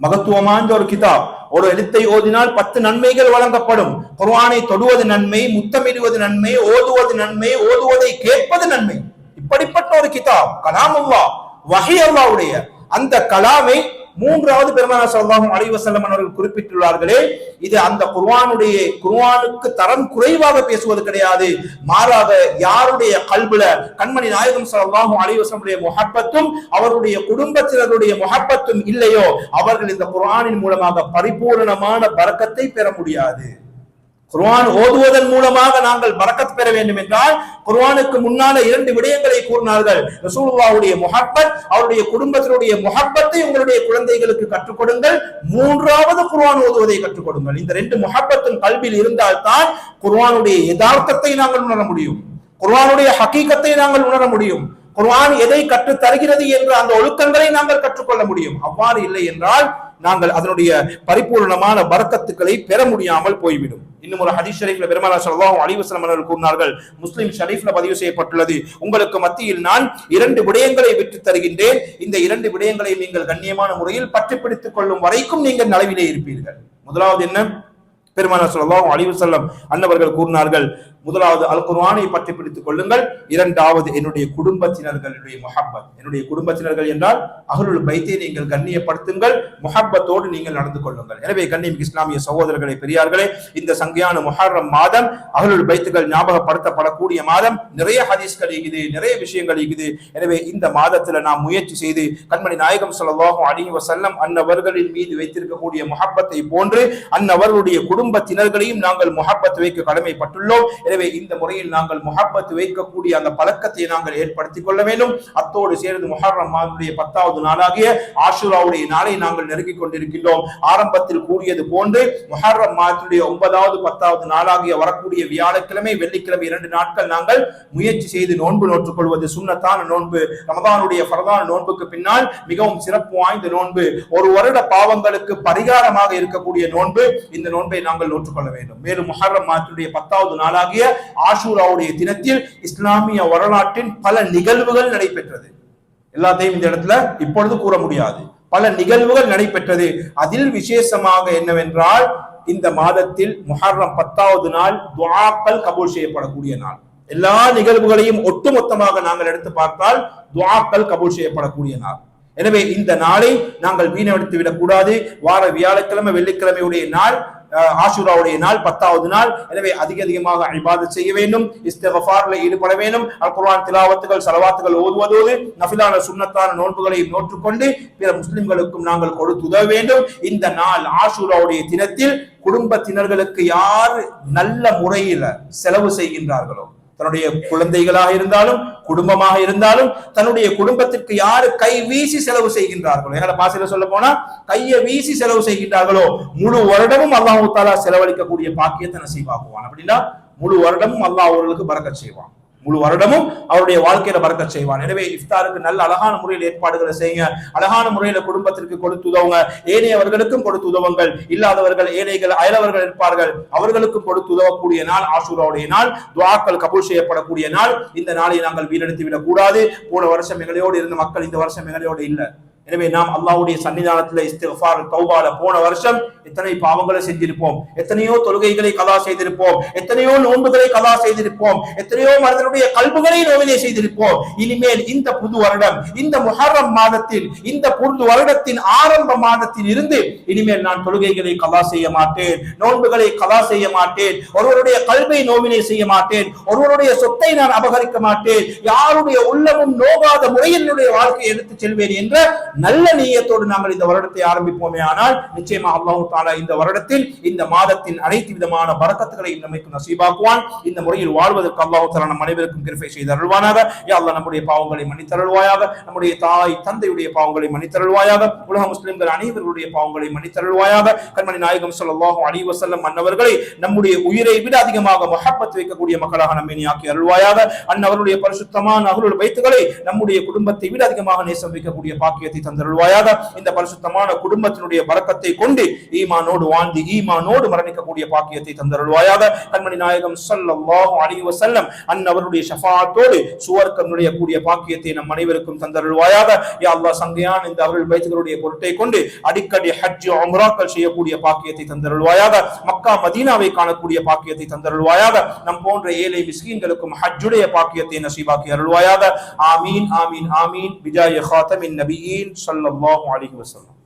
மகத்துவம் வாய்ந்த ஒரு கிதாப். ஒரு எழுத்தை ஓதினால் 10 நன்மைகள் வழங்கப்படும். குர்ஆனை தொடுவது நன்மை, முத்தமிடுவது நன்மை, ஓதுவது நன்மை, ஓதுவதை கேட்பது நன்மை. இப்படிப்பட்ட ஒரு கிதாப் கலாமுல்லாஹ், வஹி அல்லாஹ்வுடைய அந்த கலாமை மூன்றாவது பெருமானார் ஸல்லல்லாஹு அலைஹி வஸல்லம் அவர்கள் குறிப்பிட்டுள்ளார்களே, இது அந்த குர்ஆனுக்கு தரம் குறைவாக பேசுவது கிடையாது. மாறாக யாருடைய கல்புல கண்மணி நாயகம் ஸல்லல்லாஹு அலைஹி வஸல்லம் முஹப்பத்தும் அவருடைய குடும்பத்தினருடைய முஹப்பத்தும் இல்லையோ அவர்கள் இந்த குர்ஆனின் மூலமாக பரிபூரணமான பரக்கத்தை பெற முடியாது. குர்ஆன் ஓதுவதன் மூலமாக நாங்கள் பரக்கத் பெற வேண்டும் என்றால் குர்ஆனுக்கு முன்னால 2 விடயங்களை கூறினார்கள். ரசூலுல்லாஹ்வுடைய முஹப்பத், அவருடைய குடும்பத்தினுடைய முஹப்பத்தை உங்களுடைய குழந்தைகளுக்கு கற்றுக் கொடுங்கள். மூன்றாவது குர்ஆன் ஓதுவதை கற்றுக் கொடுங்கள். இந்த 2 முஹப்பத்தும் கல்பில் இருந்தால்தான் குர்ஆனுடைய யதார்த்தத்தை நாங்கள் உணர முடியும், குர்ஆனுடைய ஹகீகத்தை நாங்கள் உணர முடியும், குர்ஆன் எதை கற்றுத் தருகிறது என்ற அந்த ஒழுக்கங்களை நாங்கள் கற்றுக்கொள்ள முடியும். அவ்வாறு இல்லை என்றால் நாங்கள் அதனுடைய பரிபூர்ணமான பரக்கத்துக்களை பெற முடியாமல் போய்விடும். இன்னும் ஒரு ஹதீஸ் ஷரீஃப்ல பெருமானார் ஸல்லல்லாஹு அலைஹி வஸல்லம் அவர்கள் கூறினார்கள், முஸ்லிம் ஷரீஃப்ல பதிவு செய்யப்பட்டுள்ளது, உங்களுக்கு மத்தியில் நான் 2 விடயங்களை விட்டு தருகின்றேன், இந்த 2 விடயங்களை நீங்கள் கண்ணியமான முறையில் பற்றி பிடித்துக் கொள்ளும் வரைக்கும் நீங்கள் நலவிலே இருப்பீர்கள். முதலாவது என்ன? பெருமானார் ஸல்லல்லாஹு அலைஹி வஸல்லம் அன்னவர்கள் கூறினார்கள், முதலாவது அல் குர்ஆனை பற்றி பிடித்துக் கொள்ளுங்கள், இரண்டாவது என்னுடைய குடும்பத்தினர்களுடைய முஹப்பத். என்னுடைய குடும்பத்தினர்கள் என்றால் அஹ்லுல் பைத்தை நீங்கள் கண்ணியப்படுத்துங்கள், முஹப்பத்தோடு நீங்கள் நடந்து கொள்ளுங்கள். எனவே கண்ணியமிகு இஸ்லாமிய சகோதரர்களே, பெரியார்களே, இந்த சங்கையான முஹர்ரம் மாதம் அஹ்லுல் பைத்துகள் ஞாபகப்படுத்தப்படக்கூடிய மாதம். நிறைய ஹதீஸ்கள் இருக்குது, நிறைய விஷயங்கள் இருக்குது. எனவே இந்த மாதத்துல நாம் முயற்சி செய்து கண்மணி நாயகம் ஸல்லல்லாஹு அலைஹி வஸல்லம் அன்னவர்களின் மீது வைத்திருக்கக்கூடிய முஹப்பத்தை போன்று அன்னவர்களுடைய குடும்பத்தினர்களையும் நாங்கள் முஹப்பத் வைக்க கடமைப்பட்டுள்ளோம். எனவே இந்த முறையில் நாங்கள் முஹப்பத் வைக்கக்கூடிய அந்த பழக்கத்தை நாங்கள் ஏற்படுத்திக் கொள்ள வேண்டும். அத்தோடு சேர்ந்து முஹர்ரம் மாதத்துடைய 10வது நாளாகிய ஆஷுராவுடைய நாளை நாங்கள் நெருங்கிக் கொண்டிருக்கின்றோம். ஆரம்பத்தில் கூறியது போன்று முஹர்ரம் மாதத்துடைய 9வது 10வது நாளாகிய வரக்கூடிய வியாழக்கிழமை வெள்ளிக்கிழமை 2 நாட்கள் நாங்கள் முயற்சி செய்து நோன்பு நோற்றுக் கொள்வது சுன்னத்தான நோன்பு. ரமதானுடைய ஃபர்தான நோன்புக்கு பின்னால் மிகவும் சிறப்பு வாய்ந்த நோன்பு, ஒரு வருட பாவங்களுக்கு பரிகாரமாக இருக்கக்கூடிய நோன்பு. இந்த நோன்பை நாங்கள் நோற்றுக்கொள்ள வேண்டும். மேலும் முஹர்ரம் மாதத்துடைய 10வது நாளாகிய ஆஷூராவுடைய தினத்தில் இஸ்லாமிய வரலாற்றின் பல நிகழ்வுகள் நடைபெற்றது. எல்லாத்தையும் இந்த இடத்துல இப்பொழுது கூற முடியாது. பல நிகழ்வுகள் நடைபெற்றது. அதில் விசேஷமாக என்னவென்றால் இந்த மாதத்தில் முஹர்ரம் 10வது நாள் துஆக்கள் கபூல் செய்யப்படக்கூடிய நாள். எல்லா நிகழ்வுகளையும் ஒட்டுமொத்தமாக நாங்கள் எடுத்து பார்த்தால் துஆக்கள் கபூல் செய்யப்படக்கூடிய நாள். எனவே இந்த நாளை நாங்கள் வீணடித்து விடக்கூடாது. வார வியாழக்கிழமை வெள்ளிக்கிழமையுடைய நாள், ஆஷுராவுடைய நாள் 10வது நாள். எனவே அதிகமாக இபாதத் செய்ய வேண்டும், இஸ்திக்ஃபார்ல ஈடுபட வேண்டும், அல் குர்ஆன் திலாவத்துகள் ஸலவாத்துகள் ஓதுவதோடு நஃபிலான சுன்னத்தான நோன்புகளையும் நோற்றுக்கொண்டு பிற முஸ்லிம்களுக்கும் நாங்கள் கொடுத்து உதவ வேண்டும். இந்த நாள் ஆஷுராவுடைய தினத்தில் குடும்பத்தினர்களுக்கு யார் நல்ல முறையில் செலவு செய்கின்றார்களோ, தன்னுடைய குழந்தைகளாக இருந்தாலும் குடும்பமாக இருந்தாலும் தன்னுடைய குடும்பத்திற்கு யாரு கை வீசி செலவு செய்கின்றார்களோ, எங்களை பாசையில சொல்ல போனா கையை வீசி செலவு செய்கின்றார்களோ முழு வருடமும் அல்லாஹ் தஆலா செலவழிக்கக்கூடிய பாக்கியத்தை நசீபாக்குவான். அப்படின்னா முழு வருடமும் அல்லாஹ் அவர்களுக்கு பரக்கத் செய்வான், முழு வருடமும் அவருடைய வாழ்க்கையில பரக்கத் செய்வான். எனவே இஃப்தாருக்கு நல்ல அழகான முறையில் ஏற்பாடுகளை செய்யுங்க, அழகான முறையில குடும்பத்திற்கு கொடுத்து உதவுங்க, ஏனையவர்களுக்கும் கொடுத்து உதவுங்கள். இல்லாதவர்கள் ஏழைகள் அயலவர்கள் இருப்பார்கள், அவர்களுக்கும் கொடுத்து உதவக்கூடிய நாள் ஆஷூராவுடைய நாள், துஆக்கள் கபூல் செய்யப்படக்கூடிய நாள். இந்த நாளை நாங்கள் வீணடித்து விடக் கூடாது. போன வருஷம் எங்களோடு இருந்த மக்கள் இந்த வருஷம் எங்களோடு இல்லை. எனவே நாம் அல்லாஹ்வுடைய சன்னிதானத்தில் இஸ்திக்ஃபார் தௌபால போன வருஷம் எத்தனை பாவங்களை செஞ்சிருப்போம், எத்தனையோ தொழுகைகளை கலா செய்திருப்போம், எத்தனையோ நோன்புகளை கலா செய்திருப்போம், எத்தனையோ மனிதனுடைய கல்புகளை நோவிலே செய்திருப்போம். இனிமேல் இந்த புது வருடம், இந்த முஹர்ரம் மாதத்தில், இந்த புது வருடத்தின் ஆரம்ப மாதத்தில் இருந்து இனிமேல் நான் தொழுகைகளை கலா செய்ய மாட்டேன், நோன்புகளை கலா செய்ய மாட்டேன், ஒருவருடைய கல்பை நோவிலே செய்ய மாட்டேன், ஒருவருடைய சொத்தை நான் அபகரிக்க மாட்டேன், யாருடைய உள்ளமும் நோகாத முறையில் என்னுடைய வாழ்க்கையை எடுத்துச் செல்வேன் என்ற நல்ல நியத்தோடு நாங்கள் இந்த வருடத்தை ஆரம்பிப்போமே ஆனால் நிச்சயமாக அல்லாஹ் தஆலா இந்த வருடத்தில் இந்த மாதத்தின் அனைத்து விதமான பரக்கத்துகளை நமக்கு நசீபாக்குவான். இந்த முறையில் வாழ்வதற்கு அல்லாஹ் தஆலா நம் அனைவருக்கும் கிருபை செய்து அருள்வானாக. யா அல்லாஹ் நம்முடைய பாவங்களை மன்னித்தருள்வாயாக, நம்முடைய தாய் தந்தையுடைய பாவங்களை மன்னித்தருள்வாயாக, உலக முஸ்லிம்கள் அனைவருடைய பாவங்களை மன்னித்தருள்வாயாக. கண்மணி நாயகம் ஸல்லல்லாஹு அலைஹி வஸல்லம் அன்னவர்களை நம்முடைய உயிரை விட அதிகமாக முஹப்பத் வைக்கக்கூடிய மக்களாக நம்மை ஆக்கி அருள்வாயாக. அன்னவருடைய பரிசுத்தமான அஹ்லுல் பைத்துகளை நம்முடைய குடும்பத்தை விட அதிகமாக நேசம் வைக்கக்கூடிய பாக்கியத்தை தந்தருள்வாயாக. இந்த பரிசுத்தமான குடும்பத்தினுடைய பரக்கத்தை கொண்டு ஈமானோடு வாழ்ந்து ஈமானோடு மரணிக்கக்கூடிய பாக்கியத்தை தந்தருள்வாயாக. கண்மணி நாயகம் ஸல்லல்லாஹு அலைஹி வஸல்லம் அன்னவருடைய ஷஃபாஅத்தோடு சுவர்க்கம் நுழையக்கூடிய பாக்கியத்தை நம் அனைவருக்கும் தந்தருள்வாயாக. யா அல்லாஹ் சங்கையான இந்த அருள் பைத்துகளுடைய பொருட்டை கொண்டு அடிக்கடி ஹஜ் உம்ராக்கள் செய்யக்கூடிய பாக்கியத்தை தந்தருள்வாயாக. மக்கா மதீனாவை காணக்கூடிய பாக்கியத்தை தந்தருள்வாயாக. நம் போன்ற ஏழை மிஸ்கீன்களுக்கும் ஹஜ்ஜுடைய பாக்கியத்தை நசீபாக்கி அருள்வாயாக. ஆமீன் ஆமீன் ஆமீன் பிஜாய காத்தமின் நபியீன் ஸல்லல்லாஹு அலைஹி வஸல்லம்.